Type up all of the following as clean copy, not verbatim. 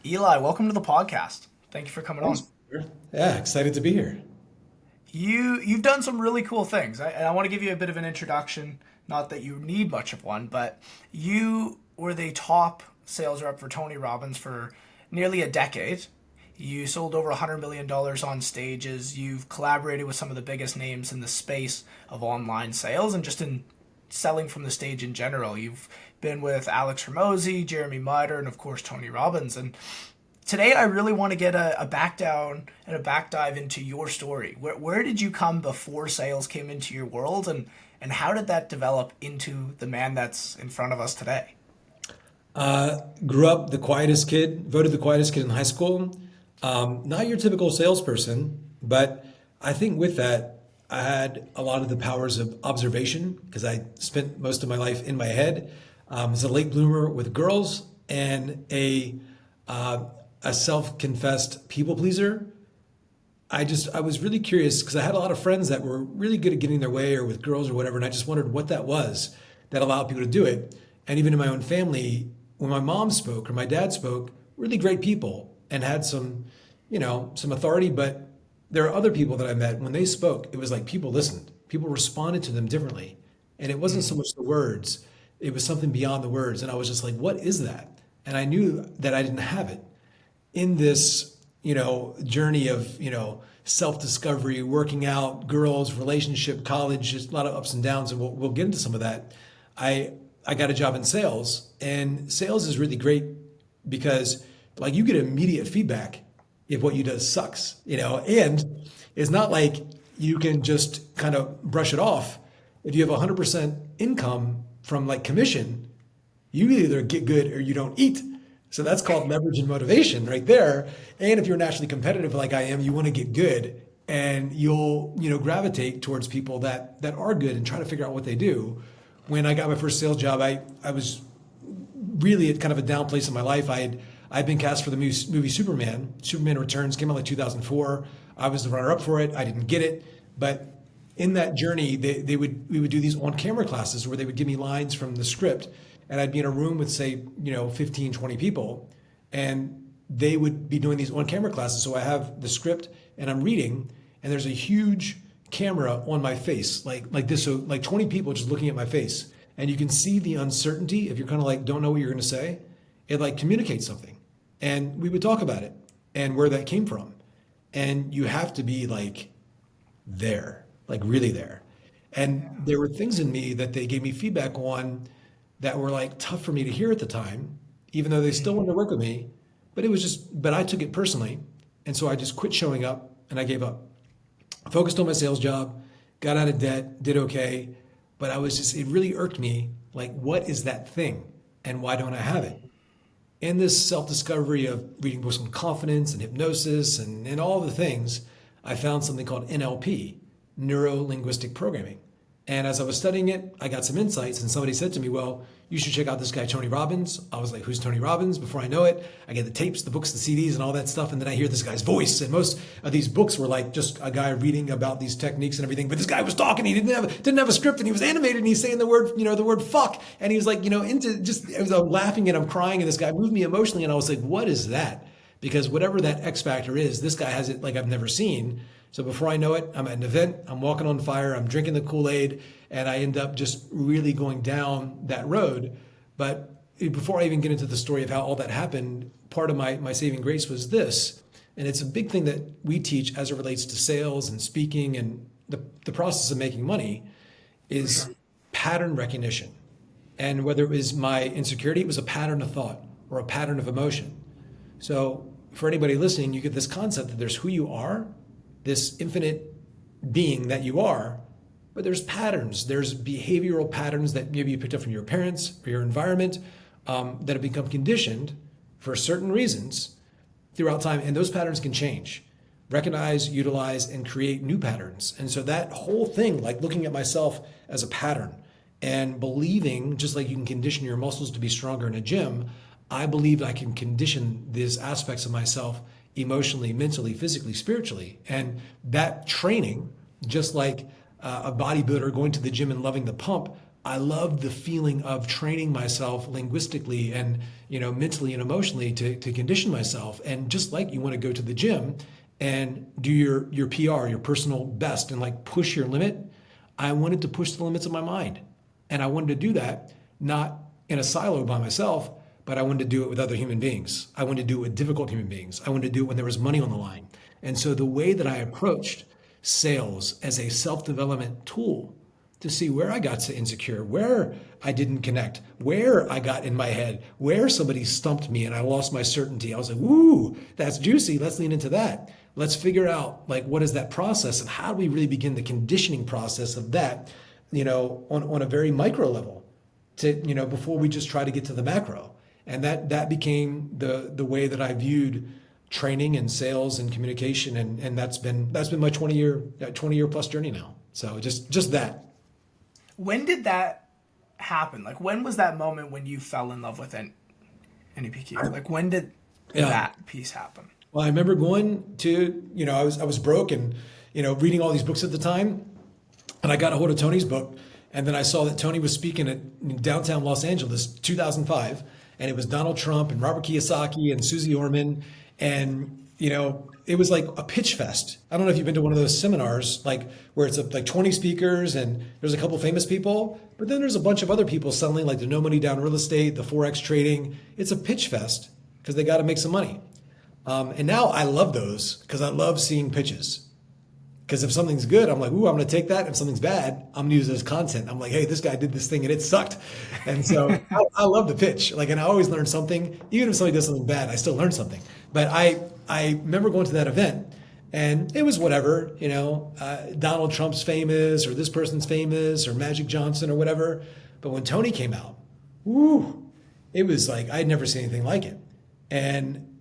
Eli, welcome to the podcast. Thank you for coming Thanks. on. Peter. Yeah, excited to be here. You've done some really cool things, and I want to give you a bit of an introduction. Not that you need much of one, but you were the top sales rep for Tony Robbins for nearly a decade. You sold over $100 million on stages. You've collaborated with some of the biggest names in the space of online sales and just in selling from the stage in general. You've been with Alex Ramosi, Jeremy Mider, and of course Tony Robbins. And today I really want to get a back down and a back dive into your story. Where did you come before sales came into your world, and how did that develop into the man that's in front of us today? Grew up the quietest kid, voted the quietest kid in high school. Not your typical salesperson, but I think with that, I had a lot of the powers of observation because I spent most of my life in my head. As a late bloomer with girls and uh, a self-confessed people pleaser. I was really curious because I had a lot of friends that were really good at getting their way or with girls or whatever, and I just wondered what that was that allowed people to do it. And even in my own family, when my mom spoke or my dad spoke, really great people and had some authority, but there are other people that I met when they spoke, it was like people listened. People responded to them differently. And it wasn't so much the words, it was something beyond the words. And I was just like, what is that? And I knew that I didn't have it in this, journey of, self-discovery, working out, girls, relationship, college, just a lot of ups and downs, and we'll get into some of that. I I got a job in sales, and sales is really great because like you get immediate feedback if what you do sucks, and it's not like you can just kind of brush it off. If you have 100% income from like commission, you either get good or you don't eat. So that's called leverage and motivation right there. And if you're naturally competitive like I am, you want to get good and you'll, gravitate towards people that are good and try to figure out what they do. When I got my first sales job, I was really at kind of a down place in my life. I'd been cast for the movie Superman. Superman Returns came out like 2004. I was the runner-up for it. I didn't get it, but in that journey, we would do these on-camera classes where they would give me lines from the script, and I'd be in a room with say 15, 20 people, and they would be doing these on-camera classes. So I have the script and I'm reading, and there's a huge camera on my face, like this, so like 20 people just looking at my face, and you can see the uncertainty if you're kind of like don't know what you're going to say. It like communicates something, and we would talk about it and where that came from, and you have to be like there, like really there. And there were things in me that they gave me feedback on that were like tough for me to hear at the time, even though they still wanted to work with me. But I took it personally. And so I just quit showing up and I gave up. Focused on my sales job, got out of debt, did okay. But it really irked me. Like, what is that thing? And why don't I have it? In this self-discovery of reading books on confidence and hypnosis and all the things, I found something called NLP, neuro linguistic programming. And as I was studying it, I got some insights, and somebody said to me, well, you should check out this guy, Tony Robbins. I was like, who's Tony Robbins? Before I know it, I get the tapes, the books, the CDs, and all that stuff. And then I hear this guy's voice. And most of these books were like just a guy reading about these techniques and everything. But this guy was talking. He didn't have a script, and he was animated, and he's saying the word fuck. And he was like, into just, I was laughing and I'm crying. And this guy moved me emotionally. And I was like, what is that? Because whatever that X factor is, this guy has it like I've never seen. So before I know it, I'm at an event, I'm walking on fire, I'm drinking the Kool-Aid, and I end up just really going down that road. But before I even get into the story of how all that happened, part of my saving grace was this. And it's a big thing that we teach as it relates to sales and speaking and the process of making money is pattern recognition. And whether it was my insecurity, it was a pattern of thought or a pattern of emotion. So for anybody listening, you get this concept that there's who you are, this infinite being that you are, but there's patterns. There's behavioral patterns that maybe you picked up from your parents or your environment that have become conditioned for certain reasons throughout time. And those patterns can change. Recognize, utilize, and create new patterns. And so that whole thing, like looking at myself as a pattern and believing, just like you can condition your muscles to be stronger in a gym, I believe I can condition these aspects of myself emotionally, mentally, physically, spiritually. And that training, just like a bodybuilder going to the gym and loving the pump, I love the feeling of training myself linguistically and, mentally and emotionally to condition myself. And just like you want to go to the gym and do your PR, your personal best, and like push your limit, I wanted to push the limits of my mind. And I wanted to do that not in a silo by myself, but I wanted to do it with other human beings. I wanted to do it with difficult human beings. I wanted to do it when there was money on the line. And so the way that I approached sales as a self-development tool to see where I got so insecure, where I didn't connect, where I got in my head, where somebody stumped me and I lost my certainty. I was like, ooh, that's juicy. Let's lean into that. Let's figure out like what is that process and how do we really begin the conditioning process of that, on a very micro level to, before we just try to get to the macro. And that became the way that I viewed training and sales and communication. And that's been my 20 year plus journey now. So just that. When did that happen? Like, when was that moment when you fell in love with NEPQ? Like, when did that piece happen? Well, I remember going to, I was broke and, reading all these books at the time. And I got a hold of Tony's book. And then I saw that Tony was speaking in downtown Los Angeles, 2005. And it was Donald Trump and Robert Kiyosaki and Susie Orman. And, it was like a pitch fest. I don't know if you've been to one of those seminars, like where it's like 20 speakers and there's a couple famous people, but then there's a bunch of other people selling like the no money down real estate, the Forex trading. It's a pitch fest because they got to make some money. And now I love those because I love seeing pitches. Because if something's good, I'm like, ooh, I'm going to take that. If something's bad, I'm going to use it as content. I'm like, hey, this guy did this thing and it sucked. And so I love the pitch. Like, and I always learn something. Even if somebody does something bad, I still learn something. But I remember going to that event and it was whatever, Donald Trump's famous or this person's famous or Magic Johnson or whatever. But when Tony came out, woo, it was like, I'd never seen anything like it. And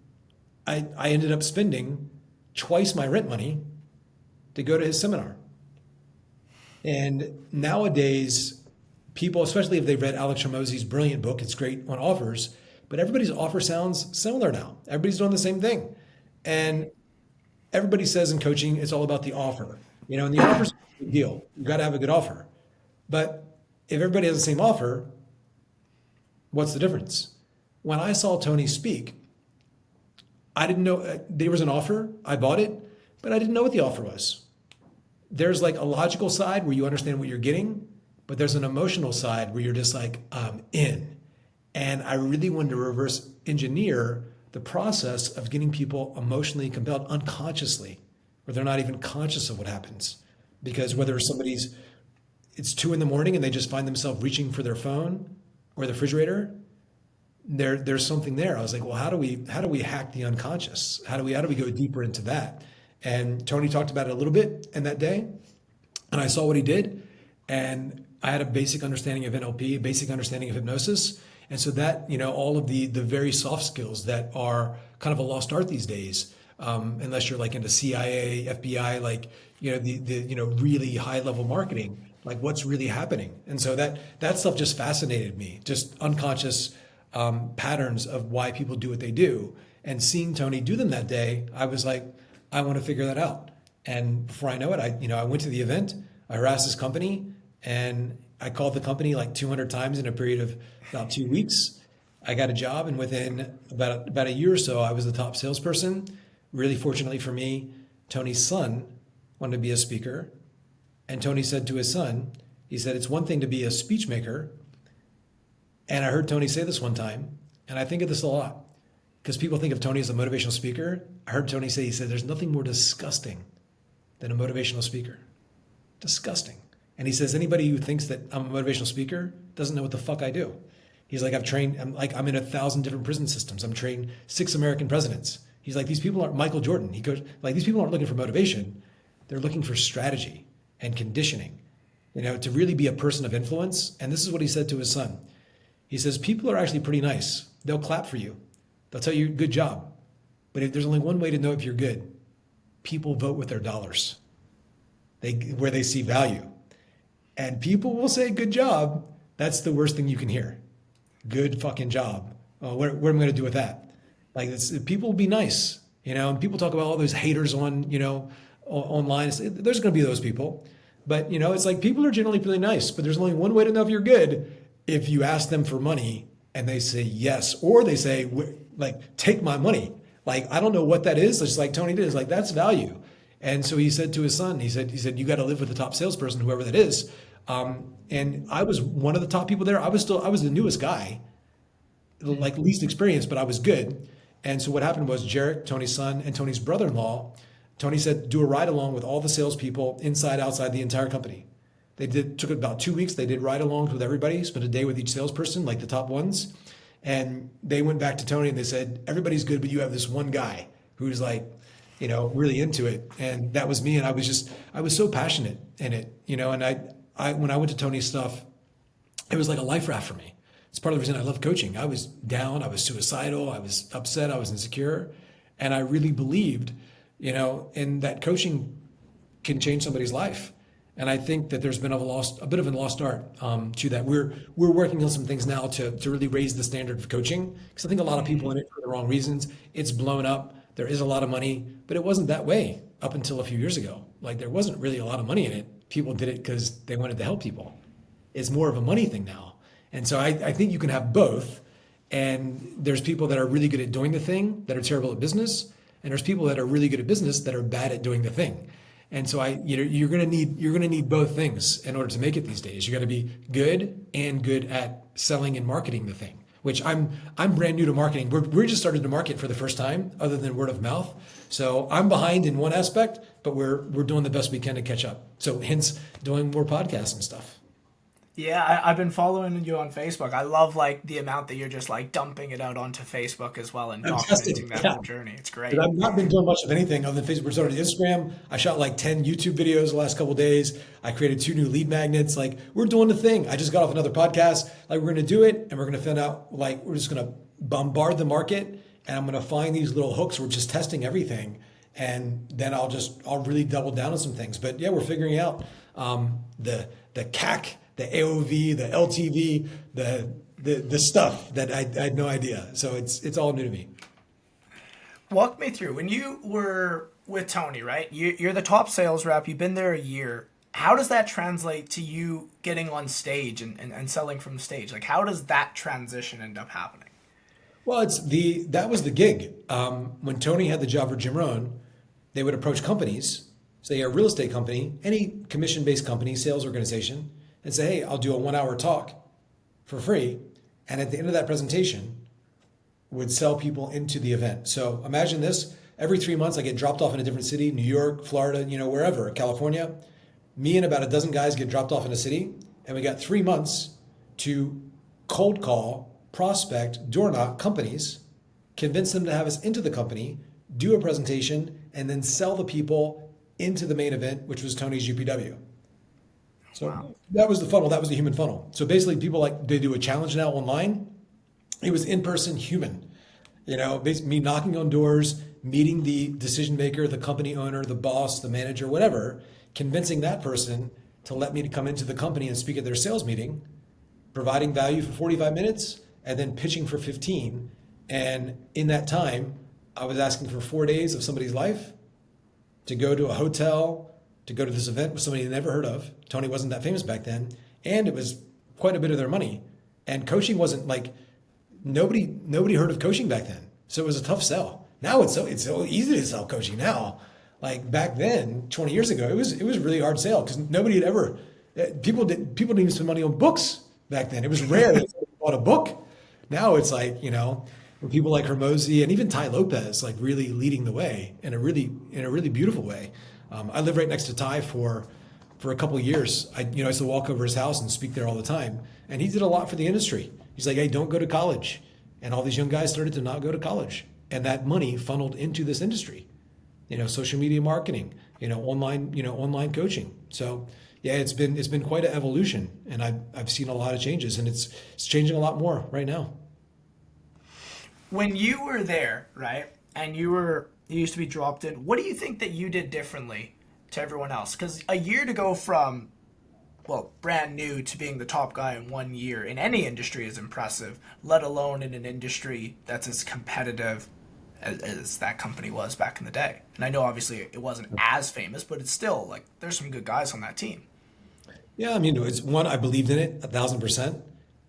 I ended up spending twice my rent money to go to his seminar. And nowadays, people, especially if they've read Alex Hormozi's brilliant book, it's great on offers, but everybody's offer sounds similar now. Everybody's doing the same thing. And everybody says in coaching, it's all about the offer. And the offer's a big deal. You got to have a good offer. But if everybody has the same offer, what's the difference? When I saw Tony speak, I didn't know there was an offer. I bought it, but I didn't know what the offer was. There's like a logical side where you understand what you're getting, but there's an emotional side where you're just like, I'm in. And I really wanted to reverse engineer the process of getting people emotionally compelled unconsciously, where they're not even conscious of what happens. Because whether it's 2 a.m. and they just find themselves reaching for their phone or the refrigerator, there's something there. I was like, well, how do we hack the unconscious? How do we go deeper into that? And Tony talked about it a little bit in that day. And I saw what he did. And I had a basic understanding of NLP, a basic understanding of hypnosis. And so that, all of the very soft skills that are kind of a lost art these days, unless you're like into CIA, FBI, like, the really high level marketing, like what's really happening. And so that stuff just fascinated me, just unconscious patterns of why people do what they do. And seeing Tony do them that day, I was like, I want to figure that out. And before I know it, I went to the event, I harassed this company, and I called the company like 200 times in a period of about 2 weeks. I got a job, and within about a year or so, I was the top salesperson. Really fortunately for me, Tony's son wanted to be a speaker. And Tony said to his son, he said, it's one thing to be a speech maker. And I heard Tony say this one time, and I think of this a lot. Because people think of Tony as a motivational speaker. I heard Tony say, he said, there's nothing more disgusting than a motivational speaker. Disgusting. And he says, anybody who thinks that I'm a motivational speaker doesn't know what the fuck I do. He's like, I'm in 1,000 different prison systems. I'm trained 6 American presidents. He's like, these people aren't Michael Jordan. He goes, like, these people aren't looking for motivation. They're looking for strategy and conditioning, to really be a person of influence. And this is what he said to his son. He says, people are actually pretty nice. They'll clap for you. They'll tell you, good job. But if there's only one way to know if you're good, people vote with their dollars, where they see value. And people will say, good job. That's the worst thing you can hear. Good fucking job. Oh, what am I going to do with that? Like, people will be nice, and people talk about all those haters on, online. There's going to be those people. But it's like people are generally really nice, but there's only one way to know if you're good. If you ask them for money and they say yes, or they say like, take my money. Like, I don't know what that is. Just like Tony did, is like, that's value. And so he said to his son, he said, you got to live with the top salesperson, whoever that is. And I was one of the top people there. I was the newest guy, like least experienced, but I was good. And so what happened was Jarek, Tony's son, and Tony's brother-in-law, Tony said, do a ride along with all the salespeople inside, outside the entire company. Took about 2 weeks. They did ride alongs with everybody, spent a day with each salesperson, like the top ones. And they went back to Tony and they said, everybody's good, but you have this one guy who's like, really into it. And that was me. And I was so passionate in it, and when I went to Tony's stuff, it was like a life raft for me. It's part of the reason I love coaching. I was down, I was suicidal, I was upset, I was insecure. And I really believed, in that coaching can change somebody's life. And I think that there's been a bit of a lost art to that. We're working on some things now to really raise the standard of coaching, because I think a lot of people in it for the wrong reasons. It's blown up. There is a lot of money, but it wasn't that way up until a few years ago. Like, there wasn't really a lot of money in it. People did it because they wanted to help people. It's more of a money thing now. And so I think you can have both. And there's people that are really good at doing the thing that are terrible at business, and there's people that are really good at business that are bad at doing the thing. And so you're gonna need both things in order to make it these days. You got to be good and good at selling and marketing the thing. Which I'm brand new to marketing. We're just starting to market for the first time, other than word of mouth. So I'm behind in one aspect, but we're doing the best we can to catch up. So hence doing more podcasts and stuff. Yeah, I've been following you on Facebook. I love like the amount that you're just like dumping it out onto Facebook as well and documenting that whole journey. It's great. But I've not been doing much of anything other than Facebook. We started Instagram. I shot like 10 YouTube videos the last couple of days. I created 2 new lead magnets. Like, we're doing the thing. I just got off another podcast. Like, we're going to do it, and we're going to find out, like, we're just going to bombard the market, and I'm going to find these little hooks. We're just testing everything. And then I'll really double down on some things. But yeah, we're figuring out the CAC, the AOV, the LTV, the stuff that I had no idea. So it's all new to me. Walk me through when you were with Tony, right? You're the top sales rep. You've been there a year. How does that translate to you getting on stage and selling from the stage? Like, how does that transition end up happening? Well, that was the gig. When Tony had the job for Jim Rohn, they would approach companies, say a real estate company, any commission-based company, sales organization, and say, hey, I'll do a 1-hour talk for free. And at the end of that presentation, would sell people into the event. So imagine this, every 3 months I get dropped off in a different city, New York, Florida, wherever, California. Me and about a dozen guys get dropped off in a city, and we got 3 months to cold call, prospect, door knock companies, convince them to have us into the company, do a presentation, and then sell the people into the main event, which was Tony's UPW. So wow. That was the funnel. That was the human funnel. So basically people they do a challenge now online. It was in-person human, basically me knocking on doors, meeting the decision maker, the company owner, the boss, the manager, whatever, convincing that person to let me to come into the company and speak at their sales meeting, providing value for 45 minutes, and then pitching for 15. And in that time, I was asking for 4 days of somebody's life to go to a hotel, to go to this event with somebody they never heard of. Tony wasn't that famous back then. And it was quite a bit of their money. And coaching wasn't like, nobody heard of coaching back then. So it was a tough sell. Now it's so easy to sell coaching now. Like back then, 20 years ago, it was really hard to sell because nobody had ever, people didn't even spend money on books back then. It was rare that somebody bought a book. Now it's like, when people like Hermosi and even Ty Lopez, like really leading the way in a really beautiful way. I lived right next to Ty for a couple of years. I used to walk over his house and speak there all the time. And he did a lot for the industry. He's like, hey, don't go to college. And all these young guys started to not go to college. And that money funneled into this industry, social media marketing, online coaching. So yeah, it's been quite an evolution, and I've seen a lot of changes, and it's changing a lot more right now. When you were there, right, and you used to be dropped in, what do you think that you did differently to everyone else? Because a year to go from, brand new to being the top guy in 1 year in any industry is impressive, let alone in an industry that's as competitive as that company was back in the day. And I know obviously it wasn't as famous, but it's still like there's some good guys on that team. Yeah, I mean, it's one, I believed in it 1,000%.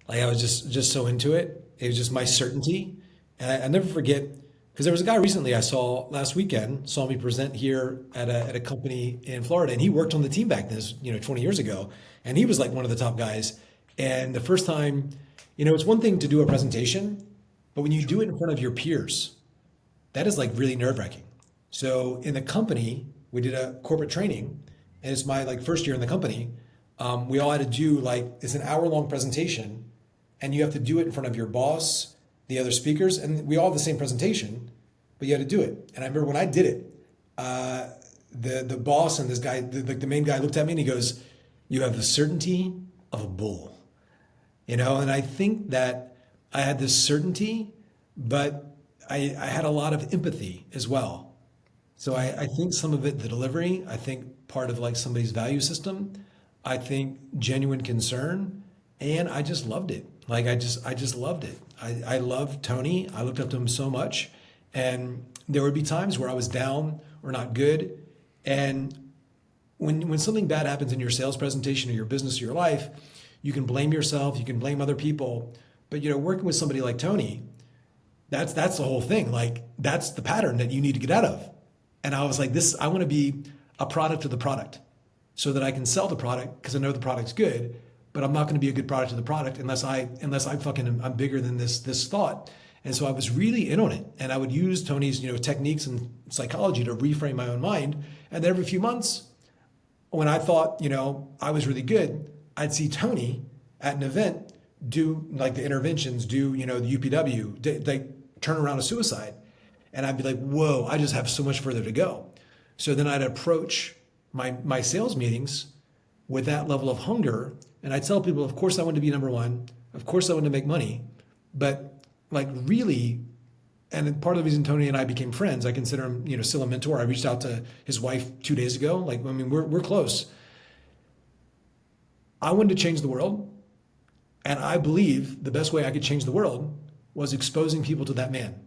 Like I was just so into it. It was just my certainty. And I never forget, because there was a guy recently I saw last weekend, saw me present here at a company in Florida, and he worked on the team back then, 20 years ago. And he was like one of the top guys. And the first time, it's one thing to do a presentation, but when you do it in front of your peers, that is like really nerve-wracking. So in the company, we did a corporate training, and it's my like first year in the company. We all had to do like it's an hour-long presentation, and you have to do it in front of your boss, the other speakers, and we all have the same presentation, but you had to do it. And I remember when I did it, the boss and this guy, the main guy, looked at me and he goes, "You have the certainty of a bull." And I think that I had this certainty, but I had a lot of empathy as well. So I think some of it, the delivery, I think part of like somebody's value system, I think genuine concern, and I just loved it. Like I just loved it. I loved Tony. I looked up to him so much. And there would be times where I was down or not good. And when something bad happens in your sales presentation or your business or your life, you can blame yourself, you can blame other people. But working with somebody like Tony, that's the whole thing. Like that's the pattern that you need to get out of. And I was like, I want to be a product of the product so that I can sell the product because I know the product's good, but I'm not going to be a good product of the product unless I fucking I'm bigger than this thought. And so I was really in on it. And I would use Tony's, techniques and psychology to reframe my own mind. And then every few months, when I thought, I was really good, I'd see Tony at an event do like the interventions, do, the UPW, they turn around a suicide. And I'd be like, whoa, I just have so much further to go. So then I'd approach my sales meetings with that level of hunger. And I tell people, of course I want to be number one. Of course I want to make money. But like really, and part of the reason Tony and I became friends, I consider him, still a mentor. I reached out to his wife 2 days ago. Like, I mean, we're close. I wanted to change the world. And I believe the best way I could change the world was exposing people to that man.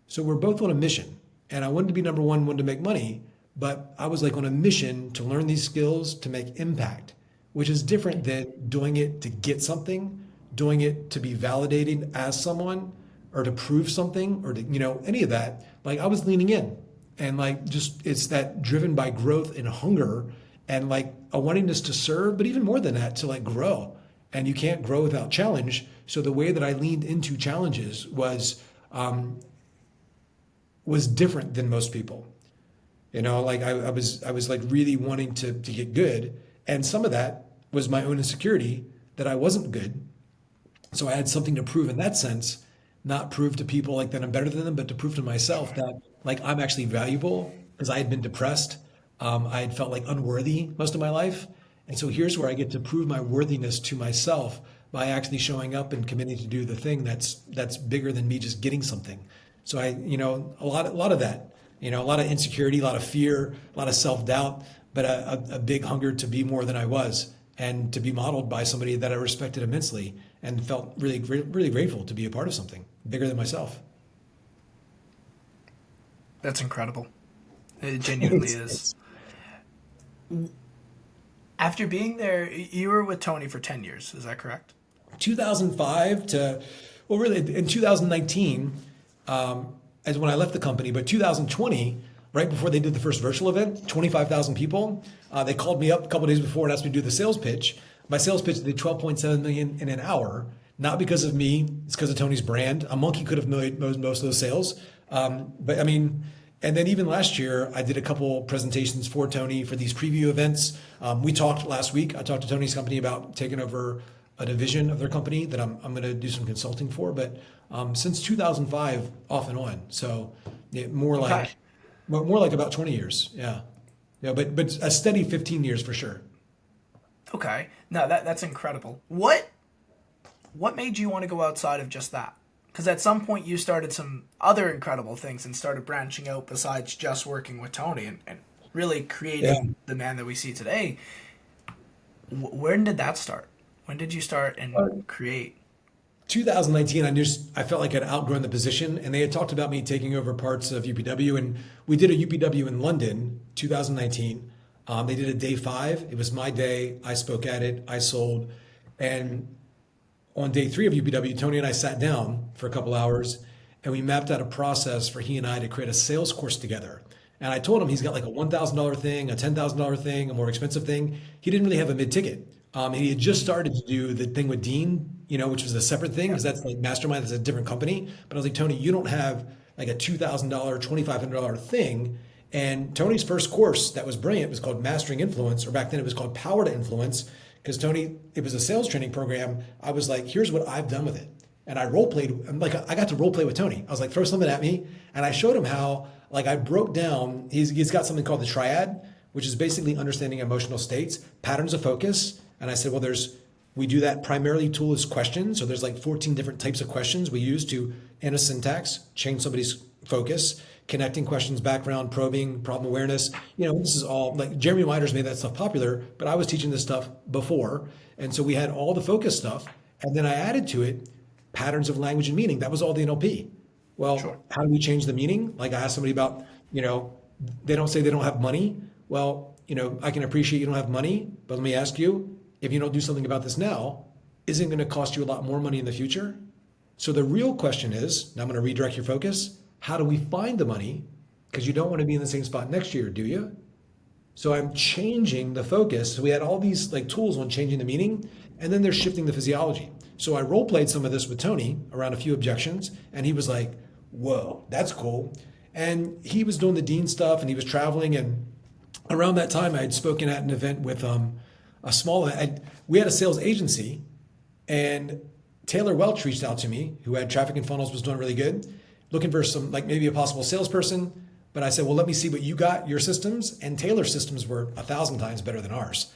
So we're both on a mission. And I wanted to be number one, wanted to make money. But I was like on a mission to learn these skills to make impact, which is different than doing it to get something, doing it to be validated as someone or to prove something or to, any of that. Like I was leaning in and like just it's that driven by growth and hunger and like a wantingness to serve, but even more than that, to like grow. And you can't grow without challenge. So the way that I leaned into challenges was different than most people. Like I was like really wanting to get good. And some of that was my own insecurity that I wasn't good. So I had something to prove in that sense, not prove to people like that I'm better than them, but to prove to myself that like I'm actually valuable because I had been depressed. I had felt like unworthy most of my life. And so here's where I get to prove my worthiness to myself by actually showing up and committing to do the thing that's bigger than me just getting something. So a lot of that, a lot of insecurity, a lot of fear, a lot of self-doubt, but a big hunger to be more than I was and to be modeled by somebody that I respected immensely and felt really, really grateful to be a part of something bigger than myself. That's incredible. It genuinely is. After being there, you were with Tony for 10 years. Is that correct? 2005 well, really in 2019, as when I left the company, but 2020, right before they did the first virtual event, 25,000 people, they called me up a couple of days before and asked me to do the sales pitch. My sales pitch did 12.7 million in an hour, not because of me, it's because of Tony's brand. A monkey could have made most of those sales. But I mean, and then even last year, I did a couple presentations for Tony for these preview events. We talked last week. I talked to Tony's company about taking over a division of their company that I'm going to do some consulting for. But since 2005, off and on. So more Okay. like about 20 years. Yeah. Yeah. But a steady 15 years for sure. Okay. No, that's incredible. What made you want to go outside of just that? Because at some point you started some other incredible things and started branching out besides just working with Tony and really creating Yeah. the man that we see today. When did that start? When did you start and create? 2019, I felt like I'd outgrown the position, and they had talked about me taking over parts of UPW, and we did a UPW in London, 2019. They did a day 5. It was my day. I spoke at it. I sold. And on day 3 of UPW, Tony and I sat down for a couple hours and we mapped out a process for he and I to create a sales course together. And I told him he's got like a $1,000 thing, a $10,000 thing, a more expensive thing. He didn't really have a mid-ticket. He had just started to do the thing with Dean, which was a separate thing because that's like Mastermind, that's a different company. But I was like, Tony, you don't have like a $2,000, $2,500 thing. And Tony's first course that was brilliant was called Mastering Influence, or back then it was called Power to Influence. Because Tony, it was a sales training program. I was like, here's what I've done with it. And I role played, like I got to role play with Tony. I was like, throw something at me. And I showed him how, like I broke down, he's got something called the triad, which is basically understanding emotional states, patterns of focus. And I said, well, we do that primarily tool is questions. So there's like 14 different types of questions we use to, in a syntax, change somebody's focus, connecting questions, background, probing, problem awareness. This is all like Jeremy Mider's made that stuff popular, but I was teaching this stuff before. And so we had all the focus stuff. And then I added to it patterns of language and meaning. That was all the NLP. Well, sure. How do we change the meaning? Like I asked somebody about, they don't say they don't have money. Well, I can appreciate you don't have money, but let me ask you, if you don't do something about this now, isn't it going to cost you a lot more money in the future? So the real question is, now I'm going to redirect your focus. How do we find the money? Because you don't want to be in the same spot next year, do you? So I'm changing the focus. So we had all these like tools on changing the meaning, and then they're shifting the physiology. So I role played some of this with Tony around a few objections, and he was like, whoa, that's cool. And he was doing the Dean stuff and he was traveling. And around that time I had spoken at an event with we had a sales agency, and Taylor Welch reached out to me, who had Traffic and Funnels, was doing really good, looking for some, like maybe a possible salesperson. But I said, well, let me see what you got, your systems. And Taylor's systems were 1,000 times better than ours.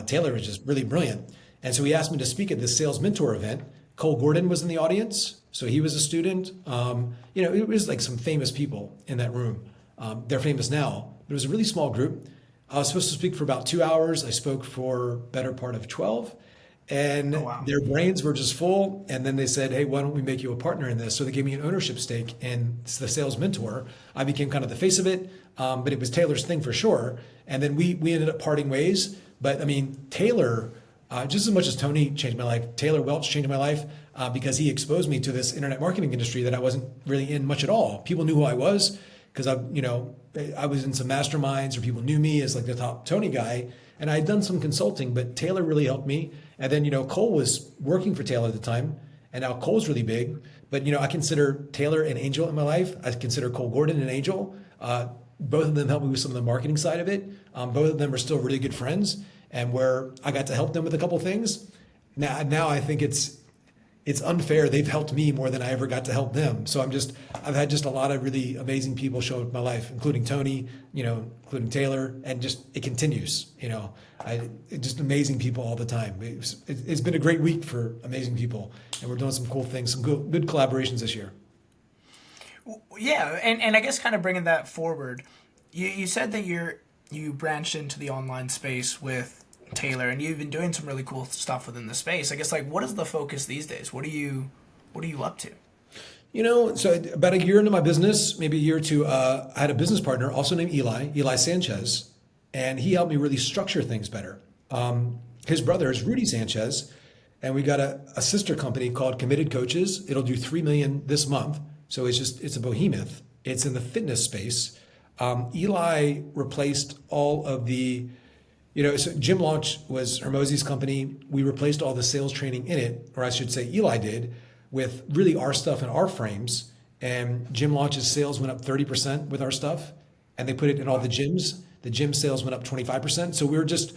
Taylor was just really brilliant. And so he asked me to speak at this sales mentor event. Cole Gordon was in the audience. So he was a student. It was like some famous people in that room. They're famous now, but it was a really small group. I was supposed to speak for about 2 hours. I spoke for better part of 12. And their brains were just full. And then they said, hey, why don't we make you a partner in this? So they gave me an ownership stake in the sales mentor. I became kind of the face of it, but it was Taylor's thing for sure. And then we ended up parting ways. But I mean, Taylor, just as much as Tony changed my life, Taylor Welch changed my life because he exposed me to this internet marketing industry that I wasn't really in much at all. People knew who I was because I was in some masterminds, or people knew me as like the top Tony guy. And I had done some consulting, but Taylor really helped me. And then, Cole was working for Taylor at the time, and now Cole's really big. But, I consider Taylor an angel in my life. I consider Cole Gordon an angel. Both of them helped me with some of the marketing side of it. Both of them are still really good friends, and where I got to help them with a couple of things. Now I think it's unfair. They've helped me more than I ever got to help them. So I've had just a lot of really amazing people show up in my life, including Tony, including Taylor, and just, it continues, just amazing people all the time. It's been a great week for amazing people, and we're doing some cool things, some good collaborations this year. Yeah. And I guess kind of bringing that forward, you said that you branched into the online space with Taylor, and you've been doing some really cool stuff within the space. I guess, like, what is the focus these days? What are you up to? So about a year into my business, maybe a year or two, I had a business partner also named Eli Sanchez, and he helped me really structure things better. His brother is Rudy Sanchez, and we got a sister company called Committed Coaches. It'll do 3 million this month. So it's a behemoth. It's in the fitness space. Eli replaced all of the, so Gym Launch was Hermosi's company. We replaced all the sales training in it, or I should say Eli did, with really our stuff and our frames. And Gym Launch's sales went up 30% with our stuff, and they put it in all the gyms. The gym sales went up 25%. So we were just,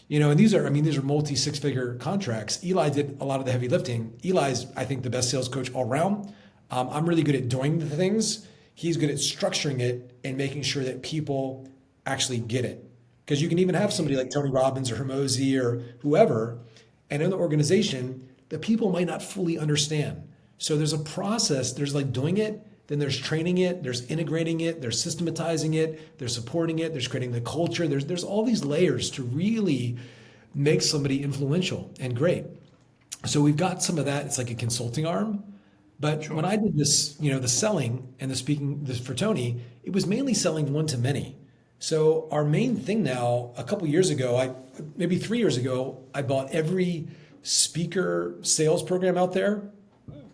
and these are multi-6-figure contracts. Eli did a lot of the heavy lifting. Eli's, I think, the best sales coach all around. I'm really good at doing the things. He's good at structuring it and making sure that people actually get it. Because you can even have somebody like Tony Robbins or Hermosi or whoever, and in the organization, the people might not fully understand. So there's a process. There's like doing it, then there's training it, there's integrating it, there's systematizing it, there's supporting it, there's creating the culture. There's all these layers to really make somebody influential and great. So we've got some of that. It's like a consulting arm. But when I did this, the selling and the speaking for Tony, it was mainly selling one to many. So our main thing now, a couple years ago, maybe 3 years ago, I bought every speaker sales program out there.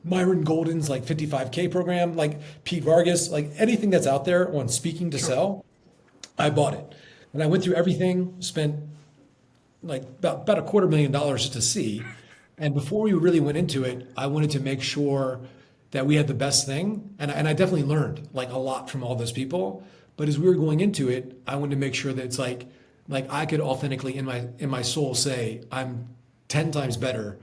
Myron Golden's like 55K program, like Pete Vargas, like anything that's out there on speaking to Sure. sell, I bought it. And I went through everything, spent like about $250,000 just to see. And before we really went into it, I wanted to make sure that we had the best thing. And I definitely learned like a lot from all those people. But as we were going into it, I wanted to make sure that it's like I could authentically in my soul say I'm 10 times better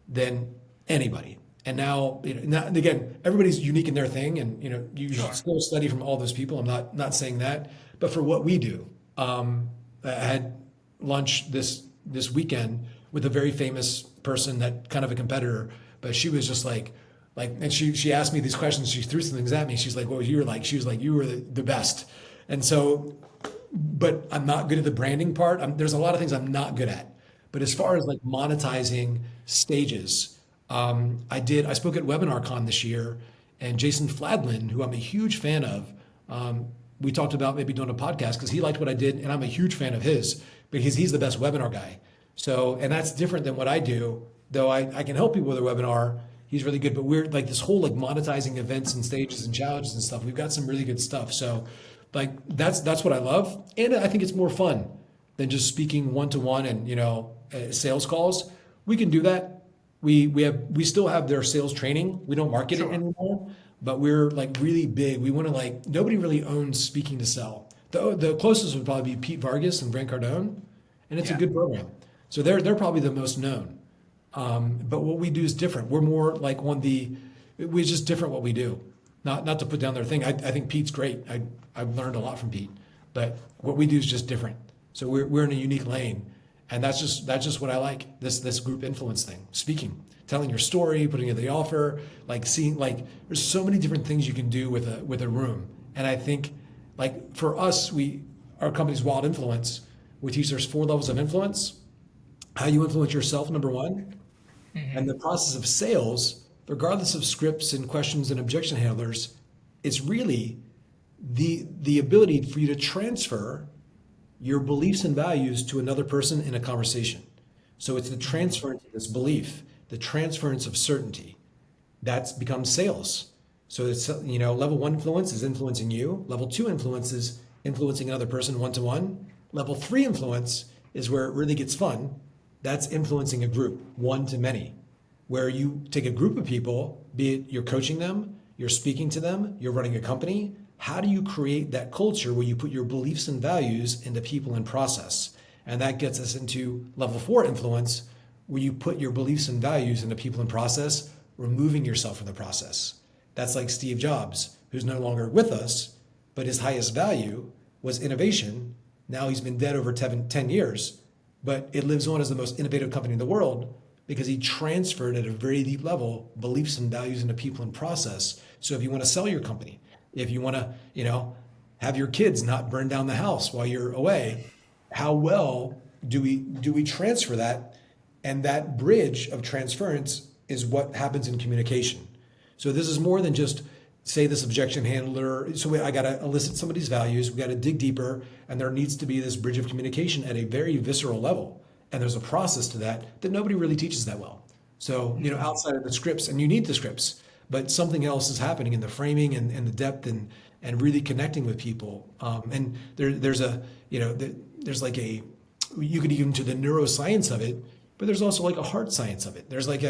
than anybody. And now, now again, everybody's unique in their thing, and you should Sure. still study from all those people. I'm not saying that, but for what we do, I had lunch this weekend with a very famous person, that kind of a competitor, but she was just and she asked me these questions. She threw some things at me. She's like, "What was you were like?" She was like, "You were the best." And so, but I'm not good at the branding part. There's a lot of things I'm not good at. But as far Sure. as like monetizing stages, I spoke at WebinarCon this year, and Jason Fladlin, who I'm a huge fan of, we talked about maybe doing a podcast because he liked what I did, and I'm a huge fan of his because he's the best webinar guy. So, and that's different than what I do, though I can help people with a webinar. He's really good, but we're like this whole like monetizing events and stages and challenges and stuff. We've got some really good stuff. So, like that's what I love, and I think it's more fun than just speaking one to one and sales calls. We can do that. We still have their sales training. We don't market it Sure. anymore, but we're like really big. We want to like nobody really owns speaking to sell. The closest would probably be Pete Vargas and Grant Cardone, and it's a Yeah. good program. So they're probably the most known. But what we do is different. We're more like we're just different what we do. Not to put down their thing. I think Pete's great. I've learned a lot from Pete, but what we do is just different. So we're in a unique lane, and that's just what I like. This group influence thing, speaking, telling your story, putting it in the offer, like seeing like there's so many different things you can do with a room. And I think like for us, our company's Wild Influence. We teach there's 4 levels of influence. How you influence yourself, number one, and the process of sales, regardless of scripts and questions and objection handlers, it's really the ability for you to transfer your beliefs and values to another person in a conversation. So it's the transference of this belief, the transference of certainty. That's becomes sales. So it's level one influence is influencing you. Level two influence is influencing another person one to one. Level three influence is where it really gets fun. That's influencing a group, one to many, where you take a group of people, be it you're coaching them, you're speaking to them, you're running a company. How do you create that culture where you put your beliefs and values into people and process? And that gets us into level four influence, where you put your beliefs and values into people and process, removing yourself from the process. That's like Steve Jobs, who's no longer with us, but his highest value was innovation. Now he's been dead over 10 years, but it lives on as the most innovative company in the world because he transferred at a very deep level beliefs and values into people and process. So if you want to sell your company, if you want to, have your kids not burn down the house while you're away, how well do we transfer that? And that bridge of transference is what happens in communication. So this is more than just say this objection handler. So I got to elicit somebody's values. We got to dig deeper, and there needs to be this bridge of communication at a very visceral level. And there's a process to that nobody really teaches that well. So outside of the scripts, and you need the scripts, but something else is happening in the framing and the depth and really connecting with people. And there's like you could even to the neuroscience of it, but there's also like a hard science of it. There's like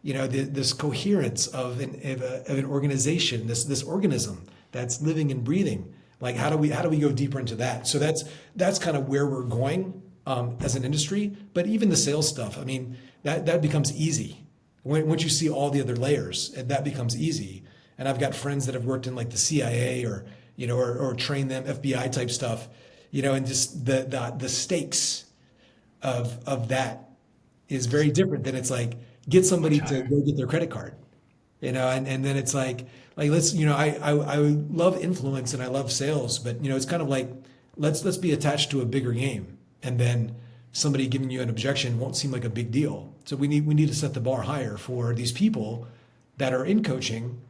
this coherence of an organization, this organism that's living and breathing. Like how do we go deeper into that? So that's kind of where we're going as an industry. But even the sales stuff, I mean, that becomes easy once you see all the other layers. That becomes easy. And I've got friends that have worked in like the CIA or trained them FBI type stuff, and just the stakes of that is very different than it's like get Much somebody to higher. go get their credit card, and then it's like let's I love influence and I love sales, but it's kind of like let's be attached to a bigger game, and then somebody giving you an objection won't seem like a big deal. So we need to set the bar higher for these people that are in coaching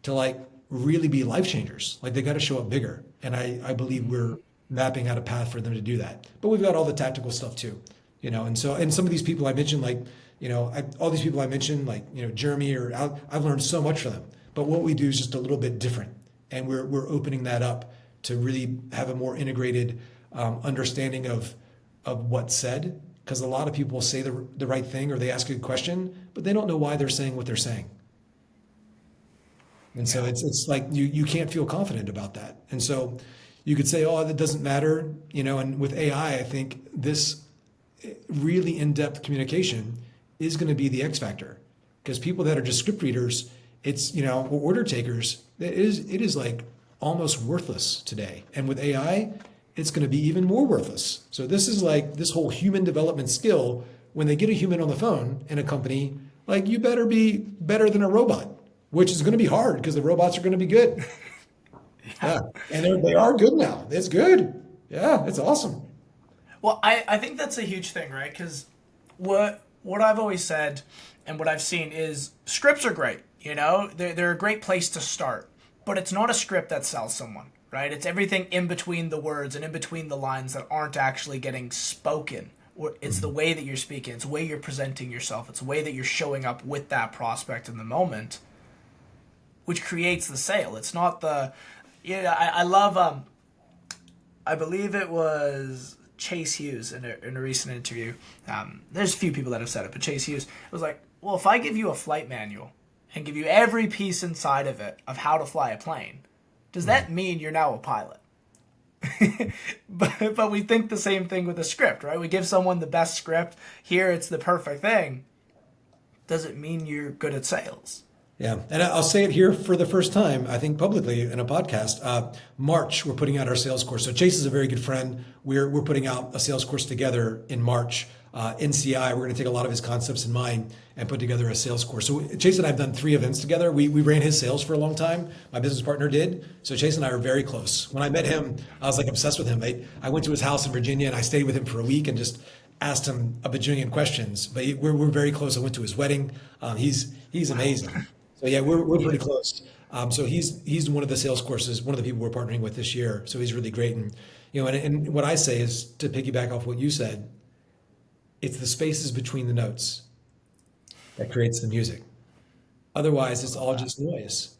to like really be life changers. Like they got to show up bigger, and I believe mapping out a path for them to do that. But we've got all the tactical stuff too, and so, and some of these people I mentioned, like, all these people I mentioned, like, Jeremy or I've learned so much from them. But what we do is just a little bit different. And we're opening that up to really have a more integrated understanding of what's said. Because a lot of people say the right thing or they ask a good question, but they don't know why they're saying what they're saying. And so it's like you can't feel confident about that. And so you could say, oh, that doesn't matter, and with AI, I think this really in-depth communication is going to be the X factor. Because people that are just script readers, it's, or order takers, it is like almost worthless today. And with AI, it's going to be even more worthless. So this is like this whole human development skill. When they get a human on the phone in a company, like, you better be better than a robot, which is going to be hard because the robots are going to be good. Yeah. And they are good now. It's good. Yeah, it's awesome. Well, I think that's a huge thing, right? Because what I've always said and what I've seen is scripts are great. They're a great place to start, but it's not a script that sells someone, right? It's everything in between the words and in between the lines that aren't actually getting spoken. It's the way that you're speaking. It's the way you're presenting yourself. It's the way that you're showing up with that prospect in the moment, which creates the sale. It's not the, I love, I believe it was Chase Hughes in a recent interview. There's a few people that have said it, but Chase Hughes was like, well, if I give you a flight manual and give you every piece inside of it of how to fly a plane, does that mean you're now a pilot? but we think the same thing with a script, right? We give someone the best script. Here, it's the perfect thing. Does it mean you're good at sales? Yeah, and I'll say it here for the first time, I think publicly in a podcast. March, we're putting out our sales course. So Chase is a very good friend. We're putting out a sales course together in March. NCI, we're going to take a lot of his concepts in mind and put together a sales course. So Chase and I have done 3 events together. We ran his sales for a long time. My business partner did. So Chase and I are very close. When I met him, I was like obsessed with him. I went to his house in Virginia and I stayed with him for a week and just asked him a bajillion questions. But we're very close. I went to his wedding. He's amazing. So yeah, we're pretty close. So he's one of the sales courses, one of the people we're partnering with this year. So he's really great. And and what I say is, to piggyback off what you said, it's the spaces between the notes that creates the music. Otherwise, it's all just noise.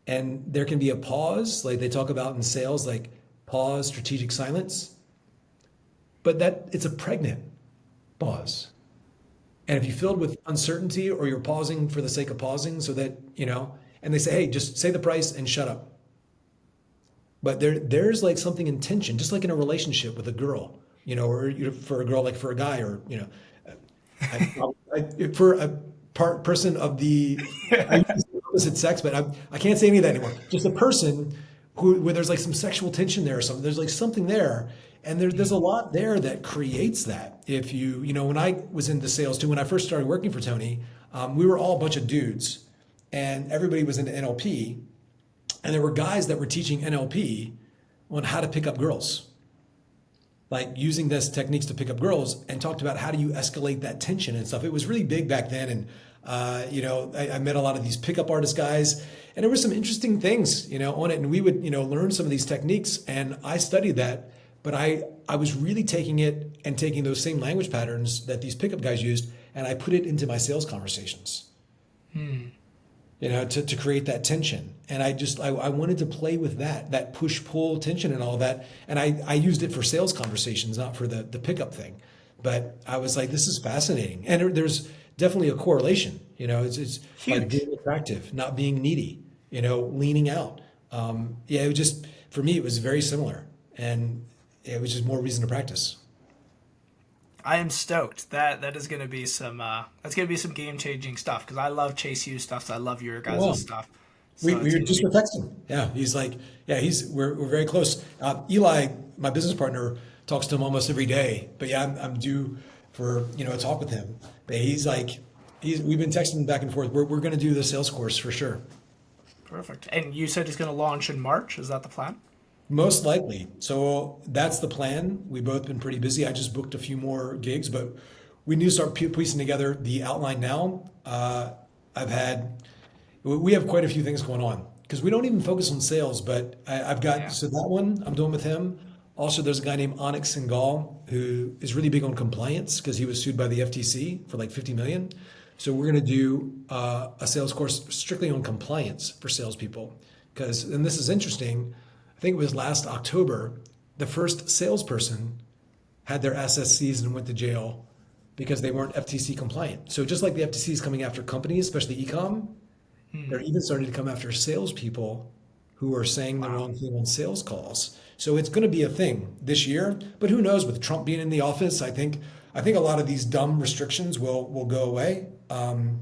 And there can be a pause, like they talk about in sales, like pause, strategic silence. But it's a pregnant pause. And if you filled with uncertainty, or you're pausing for the sake of pausing so that, and they say, hey, just say the price and shut up. But there's like something in tension, just like in a relationship with a girl, or for a girl, like for a guy, or, for a person of the I use the opposite sex, but I can't say any of that anymore. Just a person where there's like some sexual tension there or something. There's like something there. And there's a lot there that creates that. If when I was into sales too, when I first started working for Tony, we were all a bunch of dudes and everybody was into NLP. And there were guys that were teaching NLP on how to pick up girls, like using this techniques to pick up girls, and talked about how do you escalate that tension and stuff. It was really big back then. And, I met a lot of these pickup artist guys, and there were some interesting things, on it. And we would, learn some of these techniques, and I studied that. But I was really taking it and taking those same language patterns that these pickup guys used, and I put it into my sales conversations, to create that tension. And I wanted to play with that push-pull tension and all that. And I used it for sales conversations, not for the pickup thing. But I was like, this is fascinating. And there's definitely a correlation. It's like being attractive, not being needy, leaning out. It was just, for me, it was very similar. And it was just more reason to practice. I am stoked. That is going to be some game changing stuff, because I love Chase Hughes stuff. So I love your guys' stuff. So we were just texting. Yeah, he's like, we're very close. Eli, my business partner, talks to him almost every day. But yeah, I'm due for a talk with him. But he's like, we've been texting back and forth. We're going to do the sales course for sure. Perfect. And you said he's going to launch in March. Is that the plan? Most likely. So that's the plan. We've both been pretty busy. I just booked a few more gigs, but we need to start piecing together the outline now. We have quite a few things going on, because we don't even focus on sales, but I've got, so that one I'm doing with him. Also, there's a guy named Onyx Singal who is really big on compliance because he was sued by the FTC for like 50 million. So we're going to do a sales course strictly on compliance for salespeople. Because, and this is interesting, I think it was last October, the first salesperson had their SSCs and went to jail because they weren't FTC compliant. So just like the FTC is coming after companies, especially e-com, they're even starting to come after salespeople who are saying the wrong thing on sales calls. So it's going to be a thing this year. But who knows? With Trump being in the office, I think a lot of these dumb restrictions will go away now